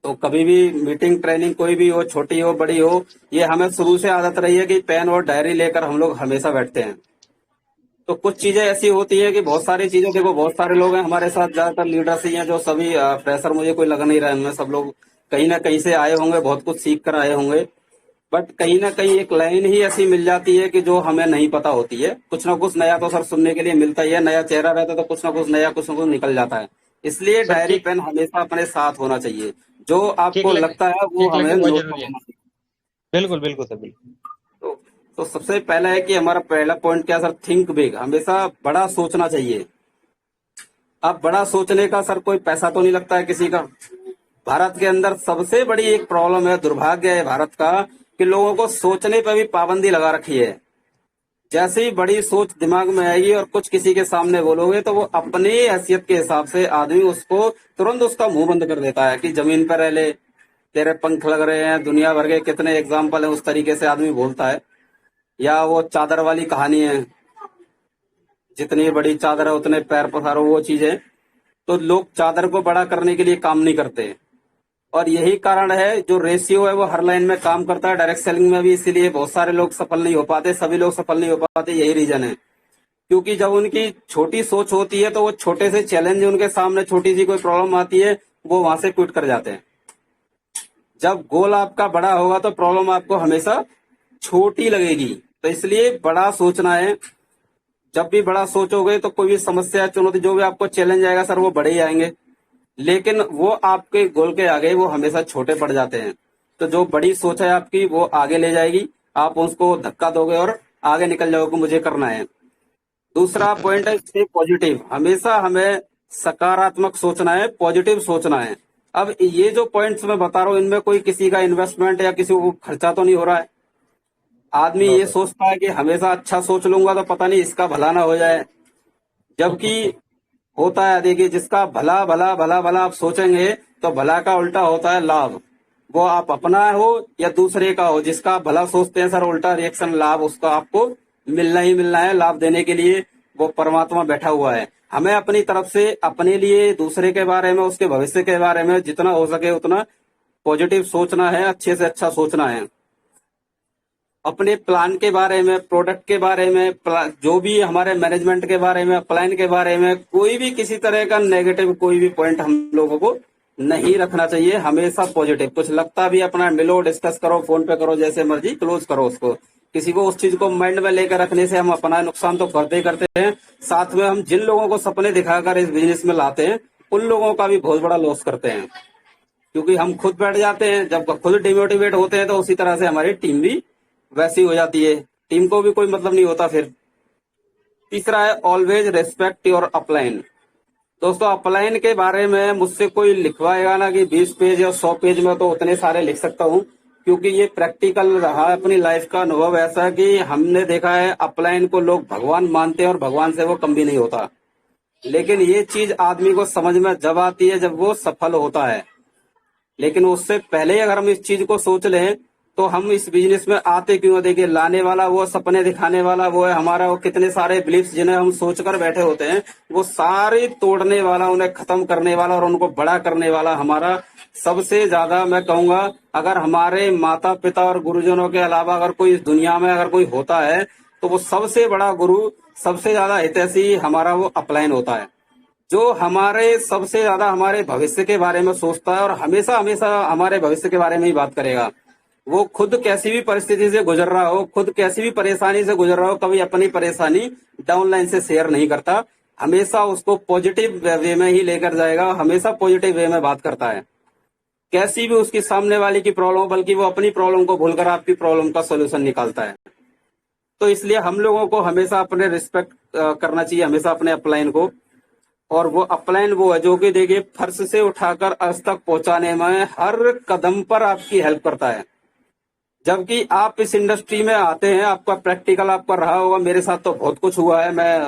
तो कभी भी मीटिंग ट्रेनिंग कोई भी हो, छोटी हो बड़ी हो, ये हमें शुरू से आदत रही है कि पेन और डायरी लेकर हम लोग हमेशा बैठते हैं। तो कुछ चीजें ऐसी होती है कि बहुत सारी चीजें, देखो बहुत सारे लोग हैं हमारे साथ, ज्यादातर लीडर्स ही हैं जो सभी, प्रेशर मुझे कोई लग नहीं रहा है इनमें, सब लोग कहीं ना कहीं से आए होंगे, बहुत कुछ सीख कर आए होंगे। बट कहीं ना कहीं एक लाइन ही ऐसी मिल जाती है कि जो हमें नहीं पता होती है। कुछ ना कुछ नया तो सर सुनने के लिए मिलता ही है, नया चेहरा रहता है तो कुछ ना कुछ निकल जाता है। इसलिए
सर
डायरी पेन हमेशा अपने साथ होना चाहिए। जो
किक
आपको
लगे,
लगता है वो
किक
हमें
लगे बहुत
नोट कर
जरूरी है।
लेना चाहिए।
बिल्कुल बिल्कुल सर बिल्कुल।
तो, तो सबसे पहला है कि हमारा पहला पॉइंट क्या है सर, थिंक बिग, हमेशा बड़ा सोचना चाहिए। अब बड़ा सोचने का सर कोई पैसा तो नहीं लगता है किसी का। भारत के अंदर सबसे बड़ी एक प्रॉब्लम है, दुर्भाग्य है भारत का, कि लोगों को सोचने पर भी पाबंदी लगा रखी है। जैसे ही बड़ी सोच दिमाग में आएगी और कुछ किसी के सामने बोलोगे तो वो अपनी हैसियत के हिसाब से आदमी उसको तुरंत उसका मुंह बंद कर देता है कि जमीन पर रह ले, तेरे पंख लग रहे हैं, दुनिया भर के कितने एग्जाम्पल है, उस तरीके से आदमी बोलता है। या वो चादर वाली कहानी है, जितनी बड़ी चादर है उतने पैर पसारो, वो चीजें। तो लोग चादर को बड़ा करने के लिए काम नहीं करते। और यही कारण है, जो रेशियो है वो हर लाइन में काम करता है, डायरेक्ट सेलिंग में भी। इसीलिए बहुत सारे लोग सफल नहीं हो पाते, सभी लोग सफल नहीं हो पाते, यही रीजन है। क्योंकि जब उनकी छोटी सोच होती है तो वो छोटे से चैलेंज, उनके सामने छोटी सी कोई प्रॉब्लम आती है, वो वहां से क्विट कर जाते हैं। जब गोल आपका बड़ा होगा तो प्रॉब्लम आपको हमेशा छोटी लगेगी। तो इसलिए बड़ा सोचना है। जब भी बड़ा सोचोगे तो कोई भी समस्या, चुनौती, जो भी आपको चैलेंज आएगा सर, वो बड़े ही आएंगे। लेकिन वो आपके गोल के आगे वो हमेशा छोटे पड़ जाते हैं। तो जो बड़ी सोच है आपकी वो आगे ले जाएगी, आप उसको धक्का दोगे और आगे निकल जाओगे, मुझे करना है। दूसरा पॉइंट है स्टे पॉजिटिव, हमेशा हमें सकारात्मक सोचना है, पॉजिटिव सोचना है। अब ये जो पॉइंट्स मैं बता रहा हूँ, इनमें कोई किसी का इन्वेस्टमेंट या किसी को खर्चा तो नहीं हो रहा है। आदमी
नो
ये
सर।
सोचता है कि हमेशा अच्छा सोच लूंगा तो पता नहीं इसका भला ना हो जाए। जबकि होता है, देखिए, जिसका भला भला भला भला आप सोचेंगे तो भला का उल्टा होता है लाभ। वो आप अपना हो या दूसरे का हो, जिसका आप भला सोचते हैं सर, उल्टा रिएक्शन लाभ उसका आपको मिलना ही मिलना है। लाभ देने के लिए वो परमात्मा बैठा हुआ है। हमें अपनी तरफ से अपने लिए, दूसरे के बारे में, उसके भविष्य के बारे में जितना हो सके उतना पॉजिटिव सोचना है, अच्छे से अच्छा सोचना है। अपने प्लान के बारे में, प्रोडक्ट के बारे में, जो भी हमारे मैनेजमेंट के बारे में, प्लान के बारे में, कोई भी किसी तरह का नेगेटिव कोई भी पॉइंट हम लोगों को नहीं रखना चाहिए। हमेशा पॉजिटिव, कुछ लगता भी अपना मिलो, डिस्कस करो, फोन पे करो, जैसे मर्जी क्लोज करो उसको। किसी को उस चीज को माइंड में लेकर रखने से हम अपना नुकसान तो करते ही करते हैं, साथ में हम जिन लोगों को सपने दिखाकर इस बिजनेस में लाते हैं उन लोगों का भी बहुत बड़ा लॉस करते हैं। क्योंकि हम खुद बैठ जाते हैं, जब खुद डिमोटिवेट होते हैं तो उसी तरह से हमारी टीम भी वैसी हो जाती है, टीम को भी कोई मतलब नहीं होता फिर। तीसरा है ऑलवेज रेस्पेक्ट योर अपलाइन। दोस्तों, अपलाइन के बारे में मुझसे कोई लिखवाएगा ना कि 20 पेज या 100 पेज में तो उतने सारे लिख सकता हूँ, क्योंकि ये प्रैक्टिकल रहा है, अपनी लाइफ का अनुभव ऐसा कि हमने देखा है अपलाइन को लोग भगवान मानते हैं और भगवान से वो कम भी नहीं होता। लेकिन ये चीज आदमी को समझ में जब आती है जब वो सफल होता है। लेकिन उससे पहले अगर हम इस चीज को सोच लें तो हम इस बिजनेस में आते क्यों। देखिए, लाने वाला वो, सपने दिखाने वाला वो है हमारा। वो कितने सारे बिलीफ्स जिन्हें हम सोचकर बैठे होते हैं वो सारे तोड़ने वाला, उन्हें खत्म करने वाला और उनको बड़ा करने वाला हमारा सबसे ज्यादा, मैं कहूंगा, अगर हमारे माता पिता और गुरुजनों के अलावा अगर कोई इस दुनिया में अगर कोई होता है तो वो सबसे बड़ा गुरु, सबसे ज्यादा हितैषी हमारा वो अपलाइन होता है। जो हमारे सबसे ज्यादा हमारे भविष्य के बारे में सोचता है और हमेशा हमेशा हमारे भविष्य के बारे में ही बात करेगा। वो खुद कैसी भी परिस्थिति से गुजर रहा हो, खुद कैसी भी परेशानी से गुजर रहा हो, कभी अपनी परेशानी डाउनलाइन से शेयर नहीं करता। हमेशा उसको पॉजिटिव वे में ही लेकर जाएगा, हमेशा पॉजिटिव वे में बात करता है। कैसी भी उसकी सामने वाले की प्रॉब्लम हो, बल्कि वो अपनी प्रॉब्लम को भूलकर आपकी प्रॉब्लम का सोल्यूशन निकालता है। तो इसलिए हम लोगों को हमेशा अपने रिस्पेक्ट करना चाहिए, हमेशा अपने अपलाइन को। और वो अपलाइन वो है जो कि देखिए फर्श से उठाकर अर्श तक पहुंचाने में हर कदम पर आपकी हेल्प करता है। जबकि आप इस इंडस्ट्री में आते हैं, आपका प्रैक्टिकल आपका रहा होगा, मेरे साथ तो बहुत कुछ हुआ है। मैं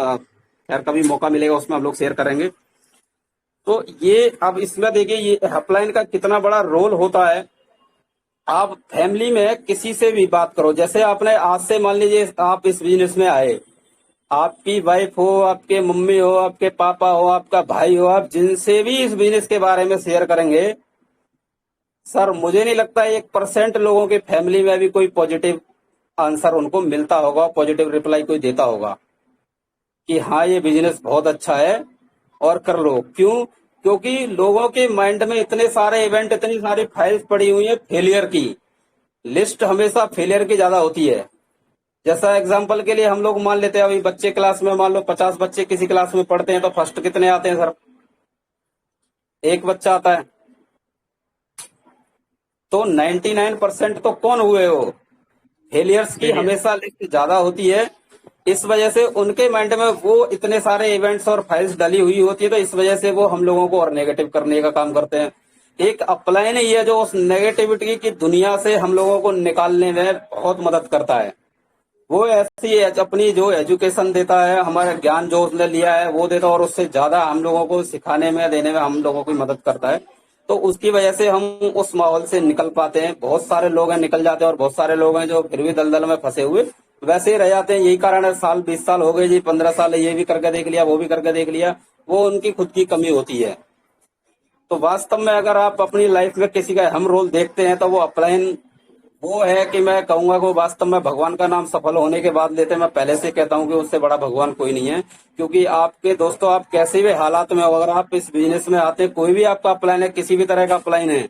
यार कभी मौका मिलेगा उसमें हम लोग शेयर करेंगे। तो ये अब इसमें देखिए ये अपलाइन का कितना बड़ा रोल होता है। आप फैमिली में किसी से भी बात करो, जैसे आपने आज से मान लीजिए आप इस बिजनेस में आए, आपकी वाइफ हो, आपके मम्मी हो, आपके पापा हो, आपका भाई हो, आप जिनसे भी इस बिजनेस के बारे में शेयर करेंगे, सर मुझे नहीं लगता 1% लोगों के फैमिली में भी कोई पॉजिटिव आंसर उनको मिलता होगा, पॉजिटिव रिप्लाई कोई देता होगा कि हाँ ये बिजनेस बहुत अच्छा है और कर लो। क्यों? क्योंकि लोगों के माइंड में इतने सारे इवेंट, इतनी सारी फाइल्स पड़ी हुई है, फेलियर की लिस्ट हमेशा फेलियर की ज्यादा होती है। जैसा एग्जांपल के लिए हम लोग मान लेते हैं, अभी बच्चे क्लास में मान लो 50 बच्चे किसी क्लास में पढ़ते हैं, तो फर्स्ट कितने आते हैं सर? एक बच्चा आता है। तो 99% तो कौन हुए हो? फेलियर्स की हमेशा लिस्ट ज्यादा होती है। इस वजह से उनके माइंड में वो इतने सारे इवेंट्स और फाइल्स डली हुई होती है, तो इस वजह से वो हम लोगों को और नेगेटिव करने का काम करते हैं। एक अपलाइन ही है जो उस नेगेटिविटी की दुनिया से हम लोगों को निकालने में बहुत मदद करता है। वो ऐसी अपनी जो एजुकेशन देता है, हमारा ज्ञान जो उसने लिया है वो देता है, और उससे ज्यादा हम लोगों को सिखाने में, देने में हम लोगों की मदद करता है। तो उसकी वजह से हम उस माहौल से निकल पाते हैं। बहुत सारे लोग हैं निकल जाते हैं, और बहुत सारे लोग हैं जो फिर भी दलदल में फंसे हुए वैसे ही रह जाते हैं। यही कारण है, साल 20 साल हो गए जी, 15 साल ये भी करके देख लिया, वो भी करके देख लिया, वो उनकी खुद की कमी होती है। तो वास्तव में अगर आप अपनी लाइफ में किसी का अहम रोल देखते हैं, तो वो अपलाइन वो है कि मैं कहूंगा कि वास्तव में भगवान का नाम सफल होने के बाद लेते हैं। मैं पहले से कहता हूं कि उससे बड़ा भगवान कोई नहीं है। क्योंकि आपके दोस्तों, आप कैसे भी हालात में हो, अगर आप इस बिजनेस में आते हैं, कोई भी आपका अपलाइन है, किसी भी तरह का अपलाइन है,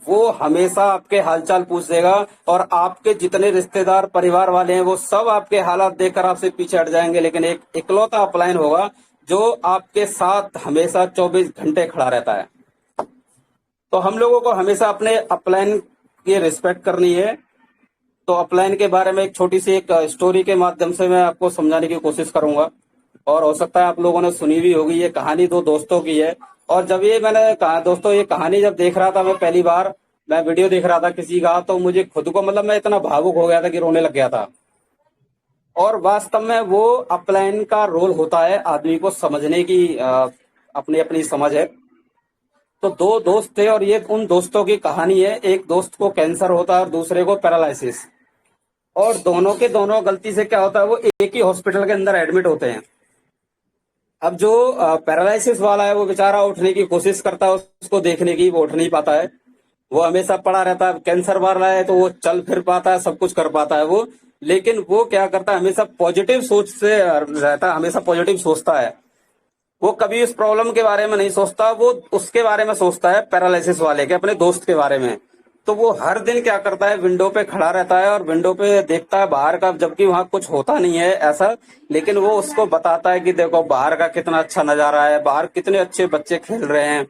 वो हमेशा आपके हालचाल पूछ देगा। और आपके जितने रिश्तेदार, परिवार वाले हैं, वो सब आपके हालात देखकर आपसे पीछे हट जाएंगे। लेकिन एक इकलौता अपलाइन होगा जो आपके साथ हमेशा 24 घंटे खड़ा रहता है। तो हम लोगों को हमेशा अपने अपलाइन की रिस्पेक्ट करनी है। तो अपलाइन के बारे में एक छोटी सी एक स्टोरी के माध्यम से मैं आपको समझाने की कोशिश करूंगा, और हो सकता है आप लोगों ने सुनी भी होगी। ये कहानी दो दोस्तों की है, और जब ये मैंने कहा दोस्तों, ये कहानी जब देख रहा था मैं पहली बार, मैं वीडियो देख रहा था किसी का, तो मुझे खुद को मतलब मैं इतना भावुक हो गया था कि रोने लग गया था। और वास्तव में वो अपलाइन का रोल होता है आदमी को समझने की, अपनी अपनी समझ है। तो दो दोस्त थे, और ये उन दोस्तों की कहानी है। एक दोस्त को कैंसर होता है और दूसरे को पैरालिसिस, और दोनों के दोनों गलती से क्या होता है, वो एक ही हॉस्पिटल के अंदर एडमिट होते हैं। अब जो पैरालिसिस वाला है, वो बेचारा उठने की कोशिश करता है, उसको देखने की, वो उठ नहीं पाता है, वो हमेशा पड़ा रहता है। कैंसर वाला है तो वो चल फिर पाता है, सब कुछ कर पाता है वो। लेकिन वो क्या करता है, हमेशा पॉजिटिव सोच से रहता है, हमेशा पॉजिटिव सोचता है। वो कभी उस प्रॉब्लम के बारे में नहीं सोचता, वो उसके बारे में सोचता है, पैरालिसिस वाले के, अपने दोस्त के बारे में। तो वो हर दिन क्या करता है, विंडो पे खड़ा रहता है और विंडो पे देखता है बाहर का, जबकि वहां कुछ होता नहीं है ऐसा। लेकिन वो उसको बताता है कि देखो बाहर का कितना अच्छा नजारा है, बाहर कितने अच्छे बच्चे खेल रहे हैं,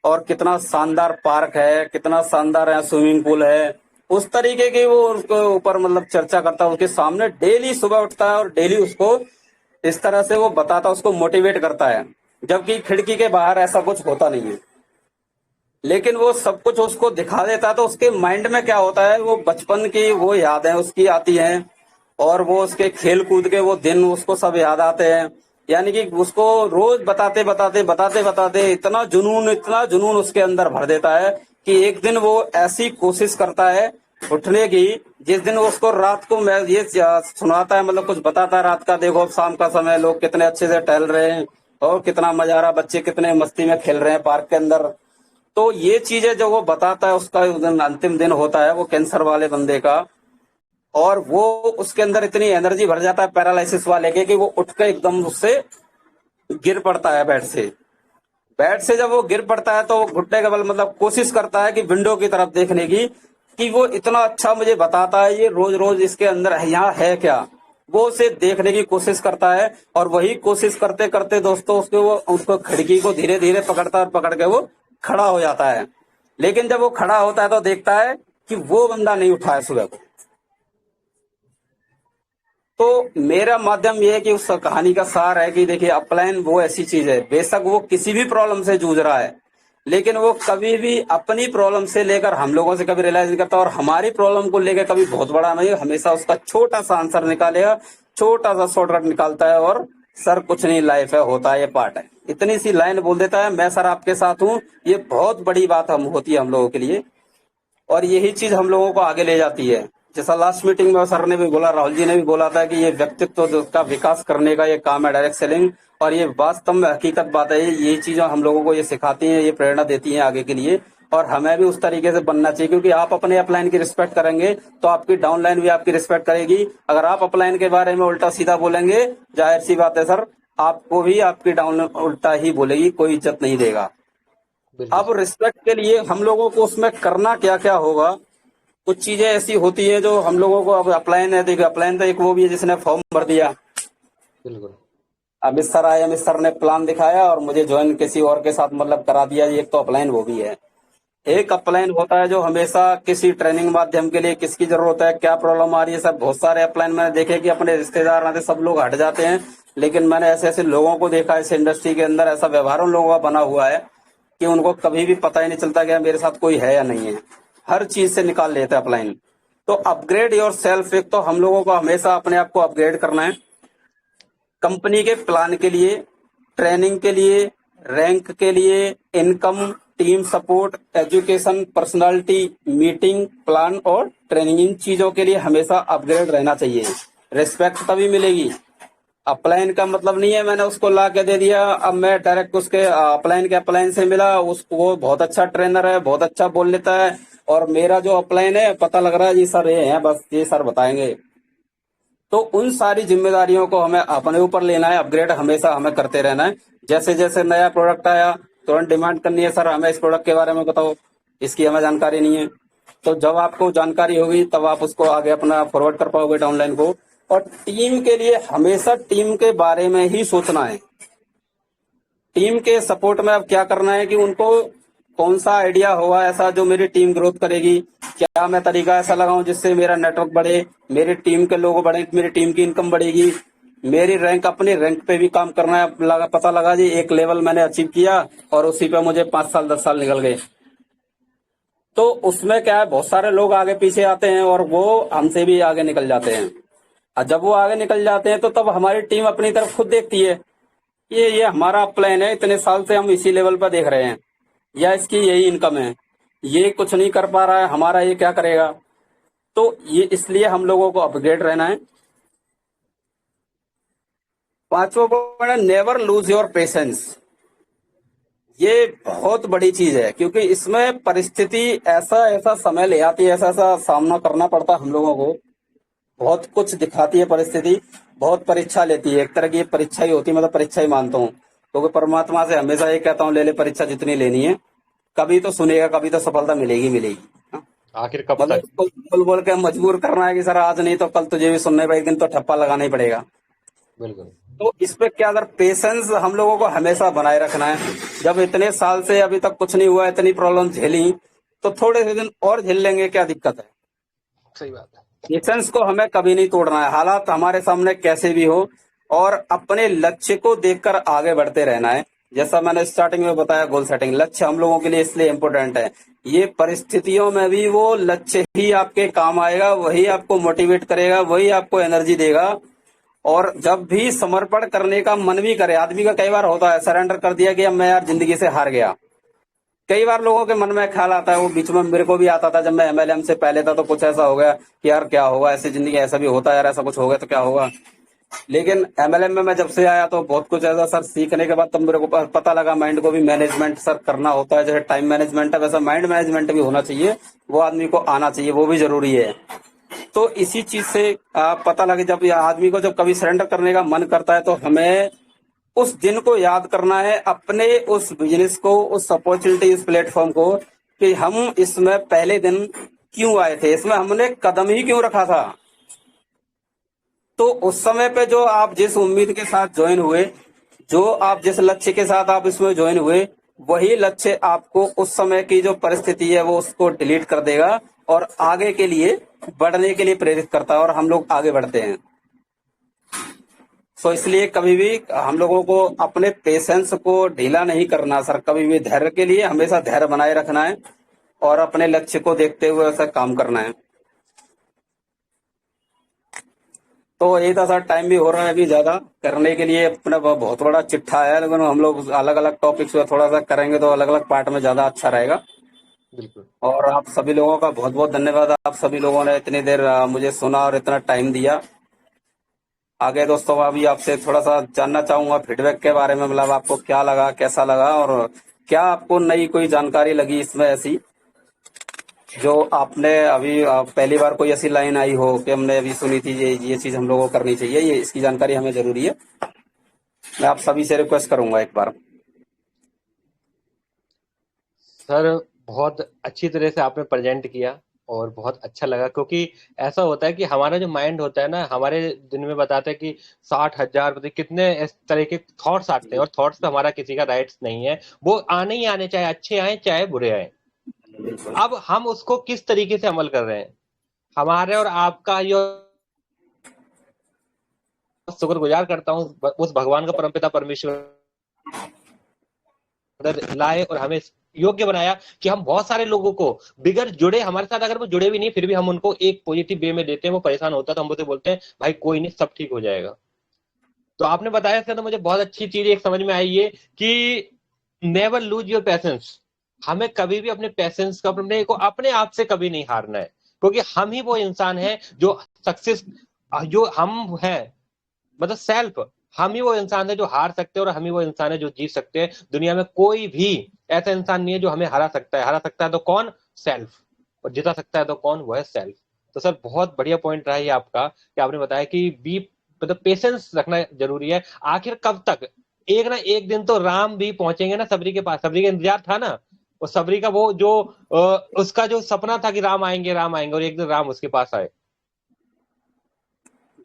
और कितना शानदार पार्क है, कितना शानदार है स्विमिंग पूल है। उस तरीके की वो उसके ऊपर मतलब चर्चा करता है, उसके सामने डेली सुबह उठता है, और डेली उसको इस तरह से वो बताता, उसको मोटिवेट करता है। जबकि खिड़की के बाहर ऐसा कुछ होता नहीं है, लेकिन वो सब कुछ उसको दिखा देता है। तो उसके माइंड में क्या होता है, वो बचपन की वो यादें उसकी आती हैं, और वो उसके खेल कूद के वो दिन उसको सब याद आते हैं। यानी कि उसको रोज बताते बताते बताते बताते इतना जुनून उसके अंदर भर देता है कि एक दिन वो ऐसी कोशिश करता है उठने की, जिस दिन उसको रात को मैं ये सुनाता है, मतलब कुछ बताता है रात का, देखो शाम का समय लोग कितने अच्छे से टहल रहे हैं, और कितना मजा आ रहा, बच्चे कितने मस्ती में खेल रहे हैं पार्क के अंदर। तो ये चीजें जो वो बताता है, उसका उस दिन अंतिम दिन होता है वो कैंसर वाले बंदे का, और वो उसके अंदर इतनी एनर्जी भर जाता है पैरालिसिस वाले के, कि वो उठ के एकदम उससे गिर पड़ता है बेड से। बेड से जब वो गिर पड़ता है, तो वो घुटने के बल मतलब कोशिश करता है कि विंडो की तरफ देखने की, कि वो इतना अच्छा मुझे बताता है, ये रोज रोज इसके अंदर यहाँ है क्या, वो उसे देखने की कोशिश करता है। और वही कोशिश करते करते दोस्तों उसको खिड़की को धीरे धीरे पकड़ता है, और पकड़ के वो खड़ा हो जाता है। लेकिन जब वो खड़ा होता है तो देखता है कि वो बंदा नहीं उठा है सुबह को। तो मेरा माध्यम ये है कि उस कहानी का सार है कि देखिए, अपलाइन वो ऐसी चीज है, बेशक वो किसी भी प्रॉब्लम से जूझ रहा है, लेकिन वो कभी भी अपनी प्रॉब्लम से लेकर हम लोगों से कभी रियलाइज नहीं करता, और हमारी प्रॉब्लम को लेकर कभी बहुत बड़ा नहीं, हमेशा उसका छोटा सा आंसर निकालेगा, छोटा सा शॉर्टकट निकालता है, और सर कुछ नहीं, लाइफ है, होता है, ये पार्ट है, इतनी सी लाइन बोल देता है, मैं सर आपके साथ हूँ। ये बहुत बड़ी बात होती है हम लोगों के लिए, और यही चीज हम लोगों को आगे ले जाती है। जैसा लास्ट मीटिंग में सर ने भी बोला, राहुल जी ने भी बोला था कि ये व्यक्तित्व का विकास करने का ये काम है डायरेक्ट सेलिंग, और ये वास्तव में हकीकत बात है। ये चीजें हम लोगों को ये सिखाती हैं, ये प्रेरणा देती हैं आगे के लिए, और हमें भी उस तरीके से बनना चाहिए, क्योंकि आप अपने अपलाइन की रिस्पेक्ट करेंगे तो आपकी डाउनलाइन भी आपकी रिस्पेक्ट करेगी। अगर आप अपलाइन के बारे में उल्टा सीधा बोलेंगे, जाहिर सी बात है सर, आपको भी आपकी डाउनलाइन उल्टा ही बोलेगी, कोई इज्जत नहीं देगा।
बिल्कुल
अब रिस्पेक्ट के लिए हम लोगों को उसमें करना क्या क्या होगा, कुछ चीजें ऐसी होती है जो हम लोगों को, अब अपलाइन है, देखिए अपलाइन तो एक वो भी है जिसने फॉर्म भर दिया,
बिल्कुल
अमित सर आए, अमित सर ने प्लान दिखाया और मुझे ज्वाइन किसी और के साथ मतलब करा दिया, एक तो अपलाइन वो भी है। एक अपलाइन होता है जो हमेशा किसी ट्रेनिंग माध्यम के लिए किसकी जरूरत है, क्या प्रॉब्लम आ रही है, सब बहुत सारे अपलाइन मैंने देखे कि अपने रिश्तेदार आते सब लोग हट जाते हैं, लेकिन मैंने ऐसे ऐसे लोगों को देखा इस इंडस्ट्री के अंदर, ऐसा व्यवहार उन लोगों का बना हुआ है कि उनको कभी भी पता ही नहीं चलता कि मेरे साथ कोई है या नहीं है, हर चीज से निकाल लेते हैं अपलाइन। तो अपग्रेड योर सेल्फ, एक तो हम लोगों को हमेशा अपने आप को अपग्रेड करना है, कंपनी के प्लान के लिए, ट्रेनिंग के लिए, रैंक के लिए, income, team support, education, personality, meeting, plan और ट्रेनिंग, इन चीजों के लिए हमेशा अपग्रेड रहना चाहिए। रिस्पेक्ट तभी मिलेगी। अपलाइन का मतलब नहीं है मैंने उसको ला के दे दिया, अब मैं डायरेक्ट उसके अपलाइन के अपलाइन से मिला, उसको वो बहुत अच्छा ट्रेनर है, बहुत अच्छा बोल लेता है, और मेरा जो अपलाइन है पता लग रहा है जी सर ये है, बस ये सर बताएंगे। तो उन सारी जिम्मेदारियों को हमें अपने ऊपर लेना है, अपग्रेड हमेशा हमें करते रहना है। जैसे जैसे नया प्रोडक्ट आया तुरंत डिमांड करनी है, सर हमें इस प्रोडक्ट के बारे में बताओ, इसकी हमें जानकारी नहीं है। तो जब आपको जानकारी होगी तब आप उसको आगे अपना फॉरवर्ड कर पाओगे डाउनलाइन को। और टीम के लिए हमेशा टीम के बारे में ही सोचना है, टीम के सपोर्ट में अब क्या करना है कि उनको कौन सा आइडिया होगा ऐसा जो मेरी टीम ग्रोथ करेगी, क्या मैं तरीका ऐसा लगाऊं जिससे मेरा नेटवर्क बढ़े, मेरी टीम के लोग बढ़े, मेरी टीम की इनकम बढ़ेगी, मेरी रैंक, अपनी रैंक पे भी काम करना है। पता लगा जी एक लेवल मैंने अचीव किया और उसी पे मुझे 5 साल 10 साल निकल गए, तो उसमें क्या है बहुत सारे लोग आगे पीछे आते हैं और वो हमसे भी आगे निकल जाते हैं। और जब वो आगे निकल जाते हैं तो तब हमारी टीम अपनी तरफ खुद देखती है, ये हमारा प्लान है, इतने साल से हम इसी लेवल पर देख रहे हैं, या इसकी यही इनकम है, ये कुछ नहीं कर पा रहा है, हमारा ये क्या करेगा। तो ये इसलिए हम लोगों को अपग्रेड रहना है। पांचवा पॉइंट है नेवर लूज योर पेशेंस। ये बहुत बड़ी चीज है, क्योंकि इसमें परिस्थिति ऐसा ऐसा समय ले आती है, ऐसा ऐसा सामना करना पड़ता है हम लोगों को, बहुत कुछ दिखाती है परिस्थिति, बहुत परीक्षा लेती है, एक तरह की परीक्षा ही होती है, मतलब परीक्षा ही मानता हूँ, क्योंकि परमात्मा से हमेशा ये कहता हूँ ले ले परीक्षा जितनी लेनी है, कभी तो सुनेगा, कभी तो सफलता मिलेगी मिलेगी। हाँ?
आखिर कब
मतलब
तक?
उसको बोल बोल के मजबूर करना है कि सर आज नहीं तो कल तुझे भी सुनने पर एक दिन तो ठप्पा लगाना ही पड़ेगा।
बिल्कुल
तो इस पे क्या अगर पेशेंस हम लोगों को हमेशा बनाए रखना है। जब इतने साल से अभी तक कुछ नहीं हुआ, इतनी प्रॉब्लम झेली, तो थोड़े से दिन और झेल लेंगे, क्या दिक्कत है।
सही बात है।
पेशेंस को हमें कभी नहीं तोड़ना है, हालात हमारे सामने कैसे भी हो, और अपने लक्ष्य को देखकर आगे बढ़ते रहना है। जैसा मैंने स्टार्टिंग में बताया, गोल सेटिंग, लक्ष्य हम लोगों के लिए इसलिए इम्पोर्टेंट है, ये परिस्थितियों में भी वो लक्ष्य ही आपके काम आएगा, वही आपको मोटिवेट करेगा, वही आपको एनर्जी देगा। और जब भी समर्पण करने का मन भी करे, आदमी का कई बार होता है सरेंडर कर दिया कि अब मैं यार जिंदगी से हार गया, कई बार लोगों के मन में ख्याल आता है, वो बीच में मेरे को भी आता था जब मैं एमएलएम से पहले था, तो कुछ ऐसा हो गया कि यार क्या होगा, ऐसी जिंदगी ऐसा भी होता है यार, ऐसा कुछ हो गया तो क्या होगा। लेकिन एमएलएम में मैं जब से आया तो बहुत कुछ ऐसा सर सीखने के बाद तब मेरे को पता लगा माइंड को भी मैनेजमेंट सर करना होता है, जैसे टाइम मैनेजमेंट है वैसा माइंड मैनेजमेंट भी होना चाहिए, वो आदमी को आना चाहिए, वो भी जरूरी है। तो इसी चीज से पता लगे, जब आदमी को जब कभी सरेंडर करने का मन करता है तो हमें उस दिन को याद करना है, अपने उस बिजनेस को, उस अपॉर्चुनिटी, उस प्लेटफॉर्म को, कि हम इसमें पहले दिन क्यों आए थे, इसमें हमने कदम ही क्यों रखा था। तो उस समय पे जो आप जिस उम्मीद के साथ ज्वाइन हुए, जो आप जिस लक्ष्य के साथ आप इसमें ज्वाइन हुए, वही लक्ष्य आपको उस समय की जो परिस्थिति है वो उसको डिलीट कर देगा और आगे के लिए बढ़ने के लिए प्रेरित करता है, और हम लोग आगे बढ़ते हैं। तो इसलिए कभी भी हम लोगों को अपने पेशेंस को ढीला नहीं करना सर, कभी भी धैर्य के लिए हमेशा धैर्य बनाए रखना है और अपने लक्ष्य को देखते हुए ऐसा काम करना है। तो यही था सर, टाइम भी हो रहा है अभी ज्यादा करने के लिए, अपना बहुत बड़ा चिट्ठा है, लेकिन हम लोग अलग अलग टॉपिक्स पे थोड़ा सा करेंगे तो अलग अलग पार्ट में ज्यादा अच्छा रहेगा।
बिल्कुल।
और आप सभी लोगों का बहुत बहुत धन्यवाद। आप सभी लोगों ने इतनी देर मुझे सुना और इतना टाइम दिया। आगे दोस्तों अभी आपसे थोड़ा सा जानना चाहूंगा फीडबैक के बारे में, मतलब आपको क्या लगा, कैसा लगा, और क्या आपको नई कोई जानकारी लगी इसमें ऐसी जो आपने अभी पहली बार कोई ऐसी लाइन आई हो कि हमने अभी सुनी थी, ये चीज हम लोगों को करनी चाहिए, ये इसकी जानकारी हमें जरूरी है। मैं आप सभी से रिक्वेस्ट करूंगा एक बार।
सर बहुत अच्छी तरह से आपने प्रेजेंट किया और बहुत अच्छा लगा, क्योंकि ऐसा होता है कि हमारा जो माइंड होता है ना, हमारे दिन में बताते हैं कि 60,000 पता नहीं कितने इस तरह के थॉट्स आते हैं, और थॉट्स पे हमारा किसी का राइट्स नहीं है, वो आने ही आने, चाहे अच्छे आए चाहे बुरे आए। अब हम उसको किस तरीके से अमल कर रहे हैं, हमारे और आपका ये शुक्रगुजार करता हूँ उस भगवान का, परमपिता परमेश्वर लाए और हमें योग्य बनाया कि हम बहुत सारे लोगों को बिगर जुड़े, हमारे साथ अगर वो जुड़े भी नहीं फिर भी हम उनको एक पॉजिटिव वे में देते हैं। वो परेशान होता है तो हम उसे बोलते हैं भाई कोई नहीं, सब ठीक हो जाएगा। तो आपने बताया इसका, तो मुझे बहुत अच्छी चीज एक समझ में आई है कि नेवर लूज योर पैसेंस। हमें कभी भी अपने पैसेंस का, अपने आप से कभी नहीं हारना है, क्योंकि हम ही वो इंसान है जो सक्सेस, जो हम है, मतलब सेल्फ, हम ही वो इंसान है जो हार सकते हैं और हम ही वो इंसान है जो जीत सकते हैं। दुनिया में कोई भी ऐसा इंसान नहीं है जो हमें हरा सकता है। हरा सकता है तो कौन? सेल्फ। और जिता सकता है तो कौन? वो है सेल्फ। तो सर बहुत बढ़िया पॉइंट रहा है ये आपका, कि आपने बताया कि बी, मतलब पेशेंस रखना जरूरी है। आखिर कब तक? एक ना एक दिन तो राम भी पहुंचेंगे ना सबरी के पास। सबरी का इंतजार था ना, और सबरी का वो जो उसका जो सपना था कि राम आएंगे राम आएंगे, और एक दिन राम उसके पास आए।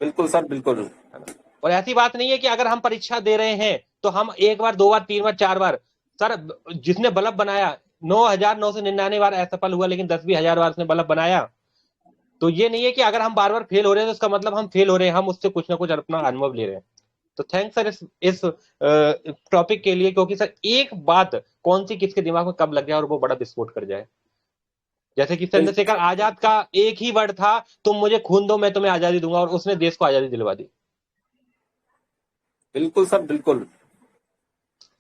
बिल्कुल सर, बिल्कुल।
है ना? और ऐसी बात नहीं है कि अगर हम परीक्षा दे रहे हैं तो हम एक बार, दो बार, तीन बार, चार बार, सर जिसने बल्ब बनाया 9,999 बार असफल हुआ, लेकिन 10,000 बार उसने बल्ब बनाया। तो ये नहीं है कि अगर हम बार बार फेल हो रहे हैं तो उसका मतलब हम फेल हो रहे हैं, हम उससे कुछ ना कुछ अपना अनुभव ले रहे हैं। तो थैंक्स सर इस टॉपिक के लिए, क्योंकि सर एक बात कौन सी किसके दिमाग में कब लग जाए और वो बड़ा विस्फोट कर जाए। जैसे कि चंद्रशेखर आजाद का एक ही वर्ड था, तुम मुझे खून दो मैं तुम्हें आजादी दूंगा, और उसने देश को आजादी दिलवा दी।
बिल्कुल सर, बिल्कुल।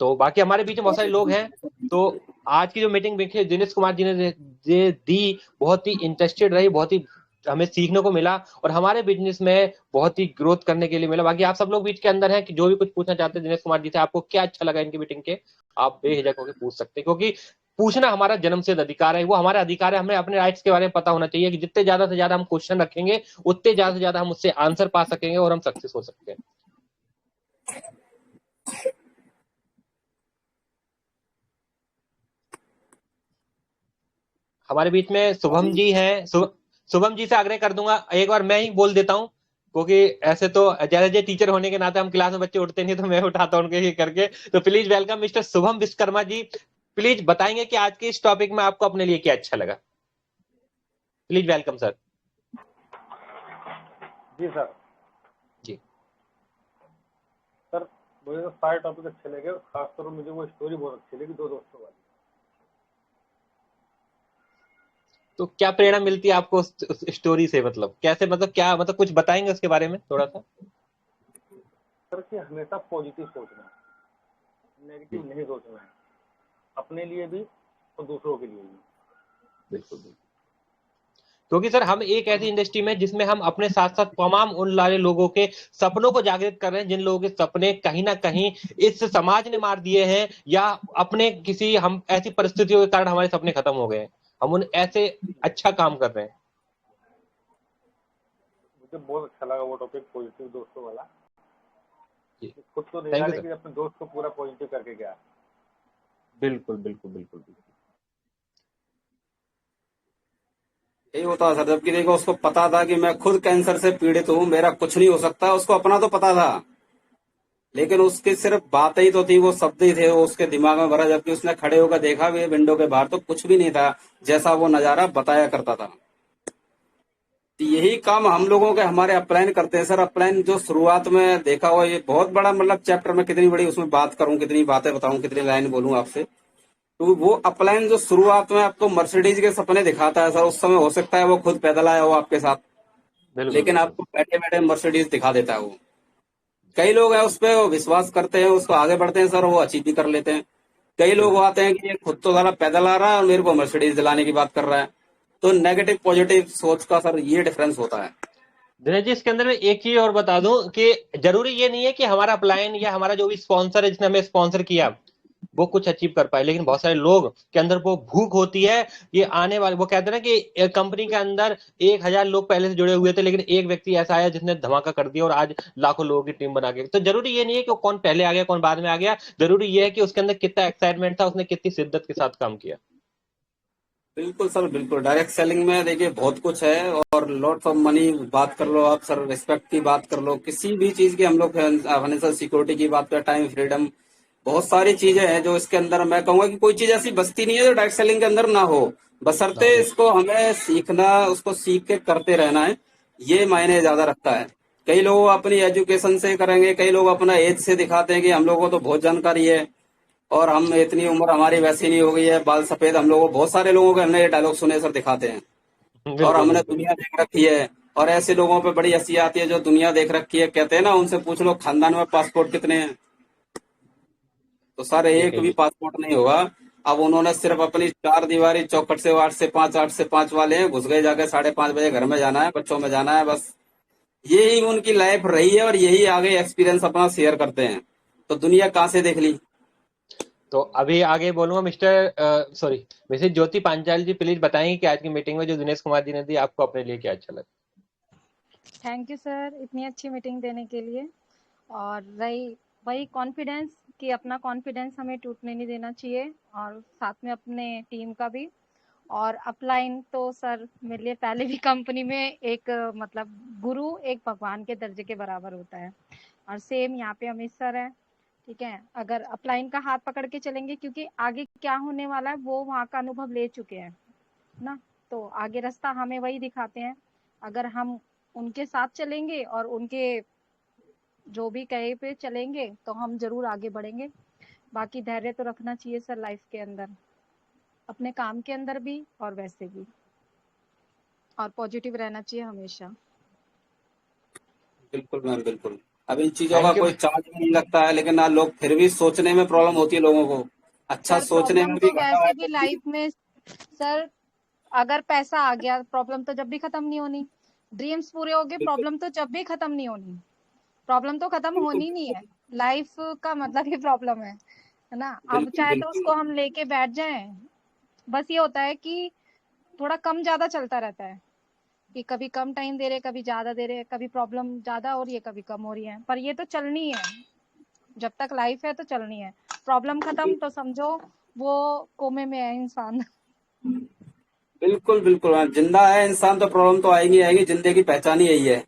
तो बाकी हमारे बीच में बहुत सारे लोग हैं। तो आज की जो मीटिंग देखिए दिनेश कुमार जी ने दी, बहुत ही इंटरेस्टेड रही, बहुत ही हमें सीखने को मिला, और हमारे बिजनेस में बहुत ही ग्रोथ करने के लिए मिला। बाकी आप सब लोग बीच के अंदर हैं कि जो भी कुछ पूछना चाहते हैं दिनेश कुमार जी से, आपको क्या अच्छा लगा इनकी मीटिंग के, आप बेहिचक होकर पूछ सकते हैं, क्योंकि पूछना हमारा जन्मसिद्ध अधिकार है, वो हमारा अधिकार है। हमें अपने राइट्स के बारे में पता होना चाहिए कि जितने ज्यादा से ज्यादा हम क्वेश्चन रखेंगे उतने ज्यादा से ज्यादा हम उससे आंसर पा सकेंगे और हम सक्सेस हो सकते हैं। हमारे बीच में शुभम जी हैं। शुभम जी से आग्रह कर दूंगा, एक बार मैं ही बोल देता हूँ, क्योंकि ऐसे तो जैसे टीचर होने के नाते हम क्लास में बच्चे उठते नहीं, तो मैं उठाता हूँ उनके ही करके। तो please welcome mister Shubham Vishwakarma ji. Please बताएंगे कि आज के इस टॉपिक में आपको अपने लिए क्या अच्छा लगा। Please welcome sir.
जी सर।
जी
सर मुझे तो सारे टॉपिक अच्छे लगे, और खासतौर पर मुझे वो स्टोरी बहुत अच्छी लगी, दो दोस्तों वाली।
तो क्या प्रेरणा मिलती है आपको उस स्टोरी से, मतलब कैसे, मतलब क्या, मतलब कुछ बताएंगे उसके बारे में थोड़ा सा।
सर कि हमेशा पॉजिटिव सोचना है, नेगेटिव नहीं सोचना है, अपने लिए भी और दूसरों के लिए भी।
बिल्कुल बिल्कुल। क्योंकि सर हम एक ऐसी इंडस्ट्री में जिसमें हम अपने साथ साथ तमाम उन लारे लोगों के सपनों को जागृत कर रहे हैं, जिन लोगों के सपने कहीं ना कहीं इस समाज ने मार दिए हैं, या अपने किसी हम ऐसी परिस्थितियों के कारण हमारे सपने खत्म हो गए हैं, हम उन ऐसे अच्छा काम कर रहे हैं।
मुझे बहुत अच्छा लगा वो टॉपिक, पॉजिटिव दोस्तों वाला। खुद तो नहीं
थैंक
था
यू सर।
लेकिन अपने दोस्त को पूरा पॉजिटिव करके गया।
बिल्कुल बिल्कुल बिल्कुल बिल्कुल।
यही होता है सर, जबकि देखो उसको पता था कि मैं खुद कैंसर से पीड़ित हूँ, मेरा कुछ नहीं हो सकता, उसको अपना तो पता था, लेकिन उसकी सिर्फ बातें ही तो थी, वो शब्द ही थे वो उसके दिमाग में भरा, जबकि उसने खड़े होकर देखा भी विंडो के बाहर तो कुछ भी नहीं था जैसा वो नजारा बताया करता था। तो यही काम हम लोगों के हमारे अपलाइन करते हैं सर। अपलाइन जो शुरुआत में देखा हुआ, ये बहुत बड़ा मतलब चैप्टर में कितनी बड़ी उसमें बात करूं, कितनी बातें बताऊं, कितनी लाइन बोलूं आपसे। तो वो अपलाइन जो शुरुआत में आपको मर्सिडीज के सपने दिखाता है सर, उस समय हो सकता है वो खुद पैदल आया हो आपके साथ,
बिल्कुल
लेकिन
बिल्कुल
आपको बैठे बैठे मर्सिडीज दिखा देता है वो। कई लोग हैं उस पर विश्वास करते हैं, उसको आगे बढ़ते हैं सर, वो अचीव भी कर लेते हैं। कई लोग आते हैं कि ये खुद तो साला पैदल आ रहा है और मेरे को मर्सिडीज दिलाने की बात कर रहा है। तो नेगेटिव पॉजिटिव सोच का सर ये डिफरेंस होता है।
दिनेश जी, इसके अंदर में एक चीज और बता दूं कि जरूरी ये नहीं है कि हमारा अपलाइन या हमारा जो भी स्पॉन्सर है जिसने हमें स्पॉन्सर किया वो कुछ अचीव कर पाए, लेकिन बहुत सारे लोग के अंदर वो भूख होती है। ये आने वाले, वो कहते हैं ना कि कंपनी के अंदर 1,000 लोग पहले से जुड़े हुए थे, लेकिन एक व्यक्ति ऐसा आया जिसने धमाका कर दिया और आज लाखों लोगों की टीम बना के। तो जरूरी ये नहीं है कि वो कौन पहले आ गया कौन बाद में आ गया, जरूरी ये है कि उसके अंदर कितना एक्साइटमेंट था, उसने कितनी शिद्दत के साथ काम किया।
बिल्कुल सर, बिल्कुल। डायरेक्ट सेलिंग में देखिए बहुत कुछ है, और लॉट्स ऑफ मनी बात कर लो आप सर, रिस्पेक्ट की बात कर लो, किसी भी चीज की, हम लोग फाइनेंशियल सिक्योरिटी की बात करें, टाइम फ्रीडम, बहुत सारी चीजें हैं जो इसके अंदर, मैं कहूंगा कि कोई चीज ऐसी बचती नहीं है जो डायरेक्ट सेलिंग के अंदर ना हो, बशर्ते इसको हमें सीखना, उसको सीख के करते रहना है, ये मायने ज्यादा रखता है। कई लोग अपनी एजुकेशन से करेंगे, कई लोग अपना एज से दिखाते हैं कि हम लोगों को तो बहुत जानकारी है और हम इतनी उम्र हमारी वैसी नहीं हो गई है, बाल सफेद, हम लोगों बहुत सारे लोगों के हमने ये डायलॉग सुने सर, दिखाते हैं। और
बिल्कुल
हमने
बिल्कुल।
दुनिया देख रखी है, और ऐसे लोगों पे बड़ी हंसी आती है जो दुनिया देख रखी है, कहते हैं ना, उनसे पूछ लो खानदान में पासपोर्ट कितने हैं, तो सर
ये
एक भी
कहिए।
पासपोर्ट नहीं होगा। अब उन्होंने सिर्फ अपनी चार दीवारी चौखट से 8 से 5 वाले हैं, घुस गए, जाके 5:30 बजे घर में जाना है, बच्चों में जाना है, बस यही उनकी लाइफ रही है, और यही आगे एक्सपीरियंस अपना शेयर करते हैं। तो दुनिया कहाँ से देख ली।
तो अभी आगे बोलूंगा mister sorry missus Jyoti Panchal ji, please बताएंगे कि आज की मीटिंग में जो दिनेश कुमार जी ने दी आपको अपने लिए क्या अच्छा लगा।
थैंक यू सर इतनी अच्छी मीटिंग देने के लिए। और रही वही कॉन्फिडेंस, कि अपना कॉन्फिडेंस हमें टूटने नहीं देना चाहिए, और साथ में अपने टीम का भी। और अपलाइन तो सर मेरे लिए पहले भी कंपनी में एक मतलब गुरु, एक भगवान के दर्जे के बराबर होता है। और सेम यहाँ पे अमित सर है, ठीक है। अगर अपलाइन का हाथ पकड़ के चलेंगे, क्योंकि आगे क्या होने वाला है वो वहाँ का अनुभव ले चुके हैं ना, तो आगे रास्ता हमें वही दिखाते हैं। अगर हम उनके साथ चलेंगे और उनके जो भी कहे पे चलेंगे तो हम जरूर आगे बढ़ेंगे। बाकी धैर्य तो रखना चाहिए सर लाइफ के अंदर, अपने काम के अंदर भी और वैसे भी, और पॉजिटिव रहना चाहिए हमेशा।
बिल्कुल मैम, बिल्कुल। अब इन चीजों का
थैंक यू।
कोई चार्ज नहीं लगता है, लेकिन ना लोग फिर भी सोचने में प्रॉब्लम होती है लोगों को, अच्छा
सर
सोचने
प्रॉब्लम
में भी
तो
घाटा है
वैसे भी
कुछ भी।
लाइफ में सर, अगर पैसा आ गया प्रॉब्लम तो जब भी खत्म नहीं होनी, ड्रीम्स पूरे हो गए
बिल्कुल
प्रॉब्लम तो जब भी खत्म नहीं होनी, प्रॉब्लम तो खत्म
बिल्कुल
होनी नहीं है। लाइफ का मतलब ही प्रॉब्लम है ना। अब
बिल्कुल
चाहे तो
बिल्कुल
उसको हम लेके बैठ जाएं, बस ये होता है कि थोड़ा कम ज्यादा चलता रहता है, कि कभी कम टाइम दे रहे, कभी ज्यादा दे रहे, कभी प्रॉब्लम ज्यादा हो रही है, कभी कम हो रही है, पर ये तो चलनी है। जब तक लाइफ है तो चलनी है। प्रॉब्लम खत्म तो समझो वो कोमे में है इंसान।
बिल्कुल बिल्कुल हाँ, जिंदा है इंसान तो प्रॉब्लम तो आएगी आएगी, जिंदगी की पहचान ही यही है।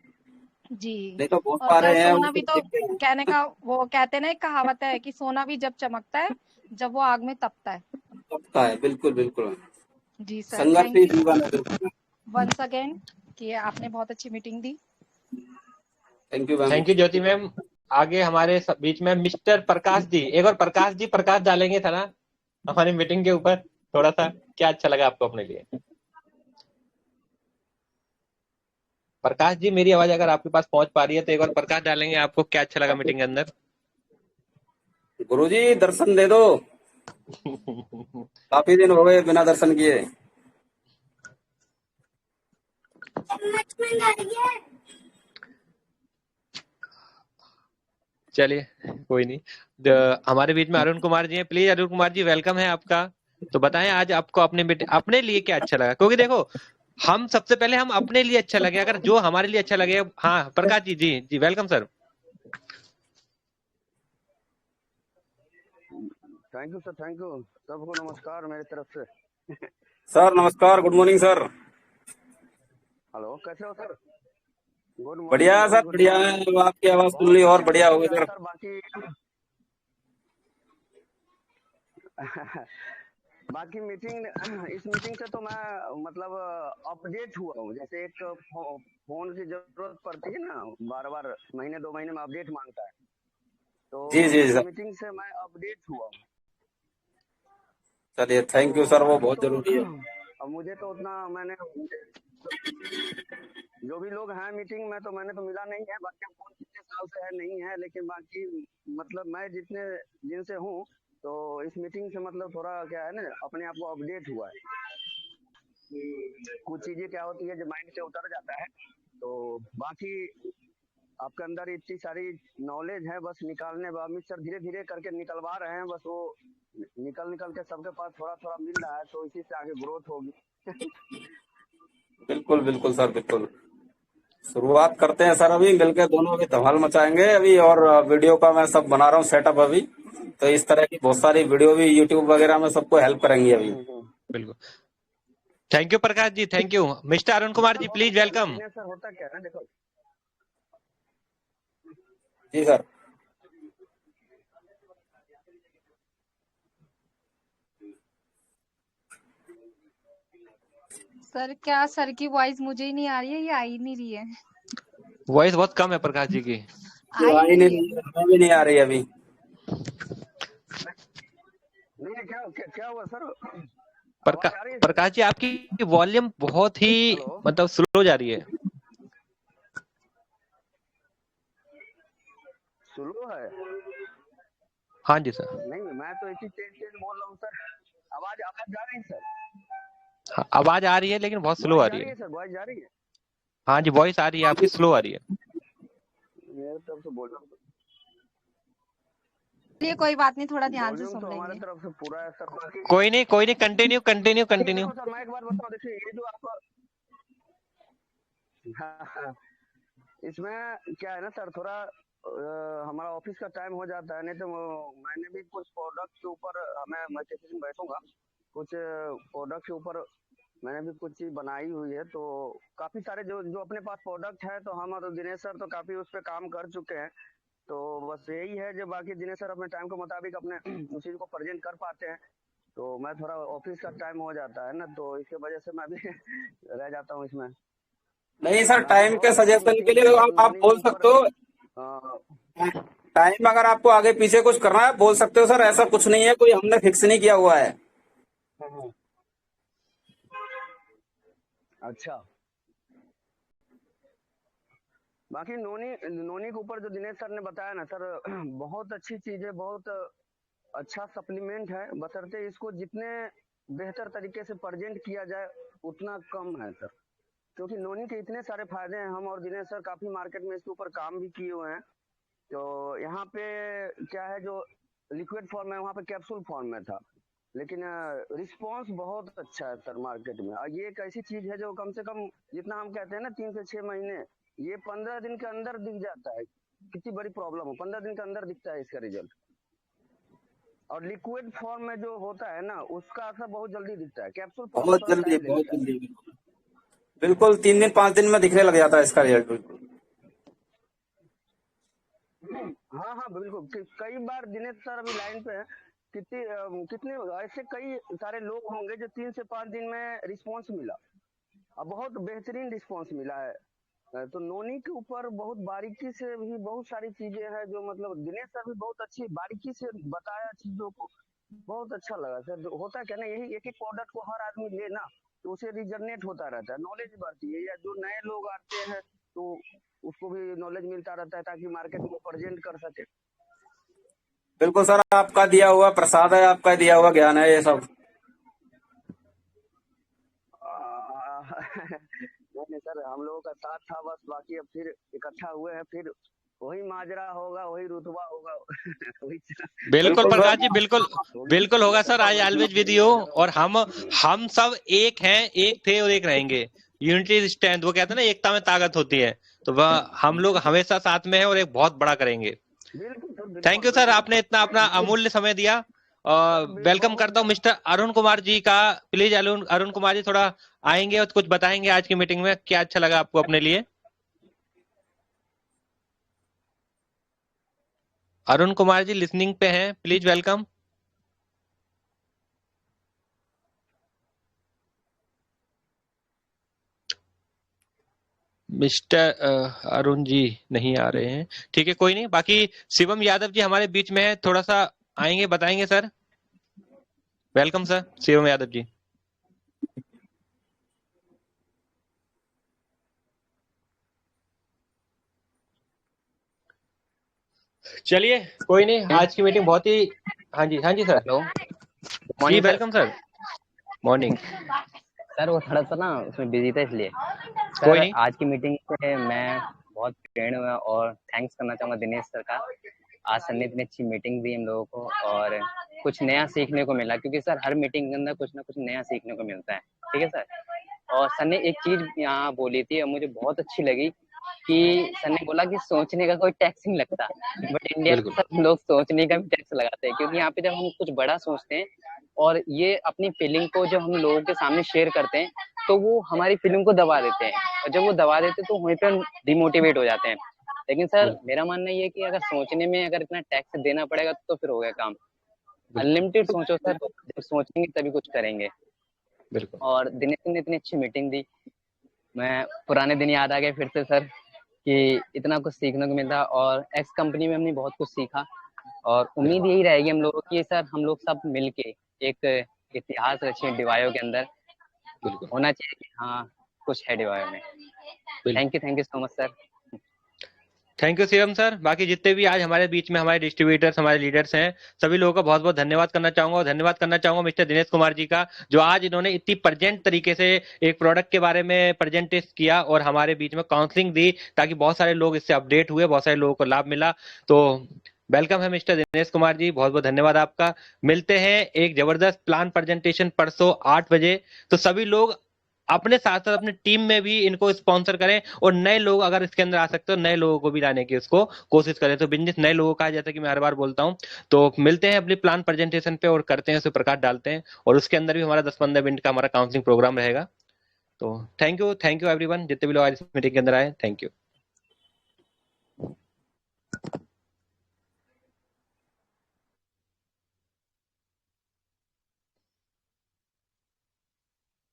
जी।
नहीं तो बहुत
और सर
सारे हैं वो
सोना भी
सिर्फ
तो
दिखते हैं।
कहने का, वो कहते हैं ना, एक कहावत है कि सोना भी जब चमकता है जब वो आग में तपता है।
सबका है, बिल्कुल बिल्कुल।
जी सर,
संघर्ष ही
थैंक यू
जीवन है, बिल्कुल।
वंस अगेन कि आपने बहुत अच्छी meeting the.
Thank you ma'am.
Thank you Jyoti ma'am. आगे हमारे बीच में मिस्टर प्रकाश जी, एक और प्रकाश जी प्रकाश डालेंगे था ना हमारी मीटिंग के ऊपर, थोड़ा सा क्या अच्छा लगा आपको अपने लिए। प्रकाश जी, मेरी आवाज अगर आपके पास पहुंच पा रही है तो एक और प्रकाश डालेंगे, आपको क्या अच्छा लगा मीटिंग के अंदर।
गुरुजी दर्शन दे दो, काफी दिन हो गए बिना दर्शन किए।
चलिए, कोई नहीं। हमारे बीच में अरुण कुमार जी हैं, प्लीज अरुण कुमार जी, वेलकम है आपका। तो बताएं आज आपको अपने लिए क्या अच्छा लगा, क्योंकि देखो हम सबसे पहले हम अपने लिए अच्छा लगे, अगर जो हमारे लिए अच्छा लगे। हाँ प्रकाश जी, जी जी welcome sir.
Thank you sir, thank you. सबको नमस्कार मेरी तरफ से।
सर नमस्कार, गुड मॉर्निंग सर।
हेलो, कैसे हो सर? गुड
बढ़िया
मॉर्निंग,
है
वेरी
सर,
गुड
बढ़िया है।
मॉर्निंग।
अब आपकी आवाज सुन ली
बहुत
और
अच्छा
बढ़िया हो
मीटिंग
गई
रहा
सर।
सर। बाकी बाकी मीटिंग इस मीटिंग से तो मैं मतलब अपडेट हुआ हूँ। जैसे एक फोन की जरूरत पड़ती है ना, बार बार महीने 2 महीने में अपडेट मांगता है, तो
जी जी
इस
सर।
मीटिंग से मैं अपडेट हुआ हूँ।
चलिए,
तो
थैंक यू सर, वो
अभी
बहुत
तो
जरूरी है।
अब मुझे तो उतना मैंने जो भी लोग हैं मीटिंग में तो मैंने तो मिला नहीं है। बाकी अब कौन कितने साल से है नहीं है, लेकिन बाकी मतलब मैं जितने जिनसे हूँ तो इस मीटिंग से मतलब थोड़ा क्या है ना, अपने आप को अपडेट हुआ है कि कुछ चीजें क्या होती है जो माइंड से उतर जाता है। तो बाकी आपके अंदर इतनी सारी नॉलेज है, बस निकालने, अमित सर धीरे धीरे करके निकलवा रहे हैं, बस वो निकल निकल के सबके पास थोड़ा थोड़ा मिल रहा है, तो इसी से आगे ग्रोथ होगी।
बिल्कुल बिल्कुल सर, बिल्कुल शुरुआत करते हैं सर, अभी मिलके दोनों अभी धमाल मचाएंगे अभी। और वीडियो का मैं सब बना रहा हूँ सेटअप अभी, तो इस तरह की बहुत सारी वीडियो भी यूट्यूब वगैरह में सबको हेल्प करेंगी अभी।
बिल्कुल। Thank you Prakash ji, thank you. Mister Arun Kumar ji, please welcome.
Dinesh sir, होता क्या है ना, देखो
जी सर।
सर क्या सर की वॉइस मुझे ही नहीं आ रही है, ये आ ही नहीं रही है।
वॉइस बहुत कम है प्रकाश जी की।
आ ही नहीं रही है।
हमें भी नहीं आ रही अभी।
नहीं, क्या क्या, क्या हुआ सर?
प्रका,
आवाज आ रही है सर?
प्रकाश जी आपकी वॉल्यूम बहुत ही
हेलो,
मतलब स्लो जा रही है।
स्लो है?
हाँ जी सर।
नहीं, मैं तो इसी तेज तेज बोल रहा हूँ सर। आवाज आवाज जा रही है सर?
हाँ, आवाज आ रही है लेकिन बहुत स्लो
वॉइस
आ
जा
रही
रही
है।
है सर? वॉइस जा रही है?
हाँ जी, वॉइस आ रही है आपकी, स्लो आ रही है।
मेरे तरफ से बोल रहा हूँ,
चलिए कोई बात नहीं, थोड़ा ध्यान से
वॉल्यूम
सुन
तो हमारे
लेंगे।
तरफ से पूरा है सर। बाकी
कोई नहीं, कंटिन्यू कंटिन्यू
बाकी
कंटिन्यू।
देखो सर, मैं एक बात बताऊँ, देखिए ये जो आपका हाँ, हाँ, इसमें क्या है ना सर, थोड़ा हमारा ऑफिस का टाइम हो जाता है, नहीं तो मैंने भी कुछ प्रोडक्ट के ऊपर, मैं किसी दिन बैठूंगा, कुछ प्रोडक्ट के ऊपर मैंने भी कुछ चीज बनाई हुई है। तो काफी सारे जो जो अपने पास प्रोडक्ट है, तो हम और दिनेश सर तो काफी उस पर काम कर चुके हैं। तो बस यही है, जो बाकी दिनेश सर अपने टाइम के मुताबिक अपने उस चीज को प्रेजेंट कर पाते हैं। तो मैं थोड़ा ऑफिस का टाइम हो जाता है ना, तो इसके वजह से मैं भी रह जाता हूँ इसमें।
नहीं सर,
बाकी
टाइम के
बहुत अच्छी
सजेशन के
मीटिंग
लिए
थी सर,
आप
नोनी के
बोल
ऊपर।
सकते हो। टाइम अगर आपको आगे पीछे कुछ करना है बोल सकते हो सर, ऐसा कुछ नहीं है, कोई हमने फिक्स नहीं किया हुआ है।
अच्छा, बाकी नोनी नोनी के ऊपर जो दिनेश सर ने बताया ना सर, बहुत अच्छी चीज है, बहुत अच्छा सप्लीमेंट है, बशर्ते इसको जितने बेहतर तरीके से प्रेजेंट किया जाए उतना कम है सर। क्योंकि नोनी के इतने सारे फायदे हैं, हम और दिनेश सर काफी मार्केट में इसके ऊपर काम भी किए हुए हैं। तो यहाँ पे क्या है, जो लिक्विड फॉर्म है वहाँ पे कैप्सूल फॉर्म में था, लेकिन रिस्पांस बहुत अच्छा है सर मार्केट में। और ये एक ऐसी चीज है जो कम से कम, जितना हम कहते हैं ना 3 से 6 महीने, ये 15 दिन के अंदर दिख जाता है। कितनी बड़ी प्रॉब्लम हो, 15 दिन के अंदर दिखता है इसका रिजल्ट। और लिक्विड फॉर्म में जो होता है ना, उसका असर बहुत जल्दी दिखता है, कैप्सूल फॉर्म में
बहुत
थोड़ा
जल्दी,
टाइम
बहुत
लेता है।
जल्दी, बिल्कुल 3 दिन 5 दिन में दिखने लग जाता है इसका रिजल्ट, बिल्कुल।
हाँ हाँ बिल्कुल, कई बार दिनेश सर अभी लाइन पे है, कितने ऐसे कई सारे लोग होंगे जो 3 से 5 दिन में रिस्पॉन्स मिला, और बहुत बेहतरीन रिस्पॉन्स मिला है। तो नोनी के ऊपर बहुत बारीकी से भी बहुत सारी चीजें हैं, जो मतलब दिनेश सर भी बहुत अच्छी बारीकी से बताया चीजों को, बहुत अच्छा लगा सर। तो होता क्या ना, यही एक एक प्रोडक्ट को हर आदमी ले ना, तो उसे रिजनेट होता रहता है, नॉलेज बढ़ती है, या जो नए लोग आते हैं तो उसको भी नॉलेज मिलता रहता है, ताकि मार्केट में प्रेजेंट कर सके।
बिल्कुल सर, आपका दिया हुआ प्रसाद है, आपका दिया हुआ ज्ञान है ये सब।
नहीं सर, हम लोगों का साथ था बस, बाकी अब फिर इकट्ठा हुए हैं, फिर वही माजरा होगा, वही रुतबा होगा। वही
बिल्कुल
बिल्कुल
प्रकाश
सर।
जी, बिल्कुल बिल्कुल होगा sir. I always with you. और हम सब एक हैं, एक थे और एक रहेंगे। यूनिटी स्ट्रेंथ, वो कहते हैं ना, एकता में ताकत होती है। तो वह हम लोग हमेशा साथ में हैं और एक बहुत बड़ा करेंगे।
बिल्कुल सर,
थैंक
बिल्कुल
यू सर,
बिल्कुल
आपने इतना अपना अमूल्य समय दिया।
सर,
वेलकम
बहुत
करता हूँ मिस्टर अरुण कुमार जी का। प्लीज अरुण अरुण कुमार जी थोड़ा आएंगे और कुछ बताएंगे आज की मीटिंग में क्या अच्छा लगा आपको अपने लिए। अरुण कुमार जी लिसनिंग पे हैं, please welcome. Mister Arun ji नहीं आ रहे हैं, ठीक है कोई नहीं। बाकी शिवम यादव जी हमारे बीच में है, थोड़ा सा आएंगे, बताएंगे sir. Welcome sir Shivam Yadav ji. चलिए कोई नहीं, आज की मीटिंग बहुत ही हाँ जी सर।
हेलो,
जी
morning sir.
Welcome sir. Morning.
Sir वो थोड़ा सा ना उसमें बिजी था इसलिए।
कोई
सर
नहीं।
आज की मीटिंग से मैं बहुत प्रेरणा हुआ और थैंक्स करना चाहूँगा दिनेश सर का। आज सर ने इतनी अच्छी मीटिंग दी हम लोगों को और कुछ नया सीखने को मिला, क्योंकि सर हर मीटिंग के अंदर कुछ ना कुछ नया सीखने को मिलता है। ठीक है सर। और सर ने एक चीज यहाँ बोली थी और मुझे बहुत अच्छी लगी कि सर ने बोला कि सोचने का कोई टैक्स नहीं लगता, बट इंडिया में
बिल्कुल
सब लोग सोचने का भी टैक्स लगाते हैं, क्योंकि यहाँ पे जब हम कुछ बड़ा सोचते हैं और ये अपनी फीलिंग को जब हम लोगों के सामने शेयर करते हैं तो वो हमारी फीलिंग को दबा देते हैं, और जब वो दबा देते हैं तो वहीं पे हम डिमोटिवेट हो जाते हैं। लेकिन सर
बिल्कुल
मेरा मानना ये है कि अगर सोचने में अगर इतना टैक्स देना पड़ेगा तो फिर हो गया काम।
बिल्कुल
अनलिमिटेड सोचो सर, जब सोचेंगे तभी कुछ करेंगे।
बिल्कुल
और दिनेश ने इतनी अच्छी मीटिंग दी, मैं पुराने दिन याद आ गए फिर से सर कि इतना कुछ सीखने को मिला और एक्स कंपनी में हमने बहुत कुछ सीखा। और उम्मीद
बिल्कुल
यही रहेगी हम लोगों की सर, हम लोग सब मिलके एक इतिहास रचे डिवायो के अंदर।
बिल्कुल
होना चाहिए कि हाँ कुछ है डिवायो में।
बिल्कुल।
Thank you so much sir.
Thank you Shivam sir. बाकी जितने भी आज हमारे बीच में हमारे डिस्ट्रीब्यूटर्स हमारे लीडर्स हैं, सभी लोगों का बहुत बहुत धन्यवाद करना चाहूंगा। और धन्यवाद करना चाहूंगा मिस्टर दिनेश कुमार जी का, जो आज इन्होंने इतनी प्रेजेंट तरीके से एक प्रोडक्ट के बारे में प्रेजेंट किया और हमारे बीच में काउंसलिंग दी, ताकि बहुत सारे लोग इससे अपडेट हुए, बहुत सारे लोगों को लाभ मिला। तो वेलकम है मिस्टर दिनेश कुमार जी, बहुत बहुत धन्यवाद आपका। मिलते हैं एक जबरदस्त प्लान प्रेजेंटेशन परसों 8 बजे। तो सभी लोग अपने साथ साथ अपनी टीम में भी इनको स्पॉन्सर करें, और नए लोग अगर इसके अंदर आ सकते हो नए लोगों को भी लाने की उसको कोशिश करें। तो बिजनेस नए लोगों का है, जैसा कि मैं हर बार बोलता हूँ। तो मिलते हैं अपनी प्लान प्रेजेंटेशन पे और करते हैं, उसे प्रकाश डालते हैं, और उसके अंदर भी हमारा 10-15 मिनट का हमारा काउंसलिंग प्रोग्राम रहेगा। तो थैंक यू एवरीवन, जितने भी लोग आज इस मीटिंग के अंदर आए, थैंक यू।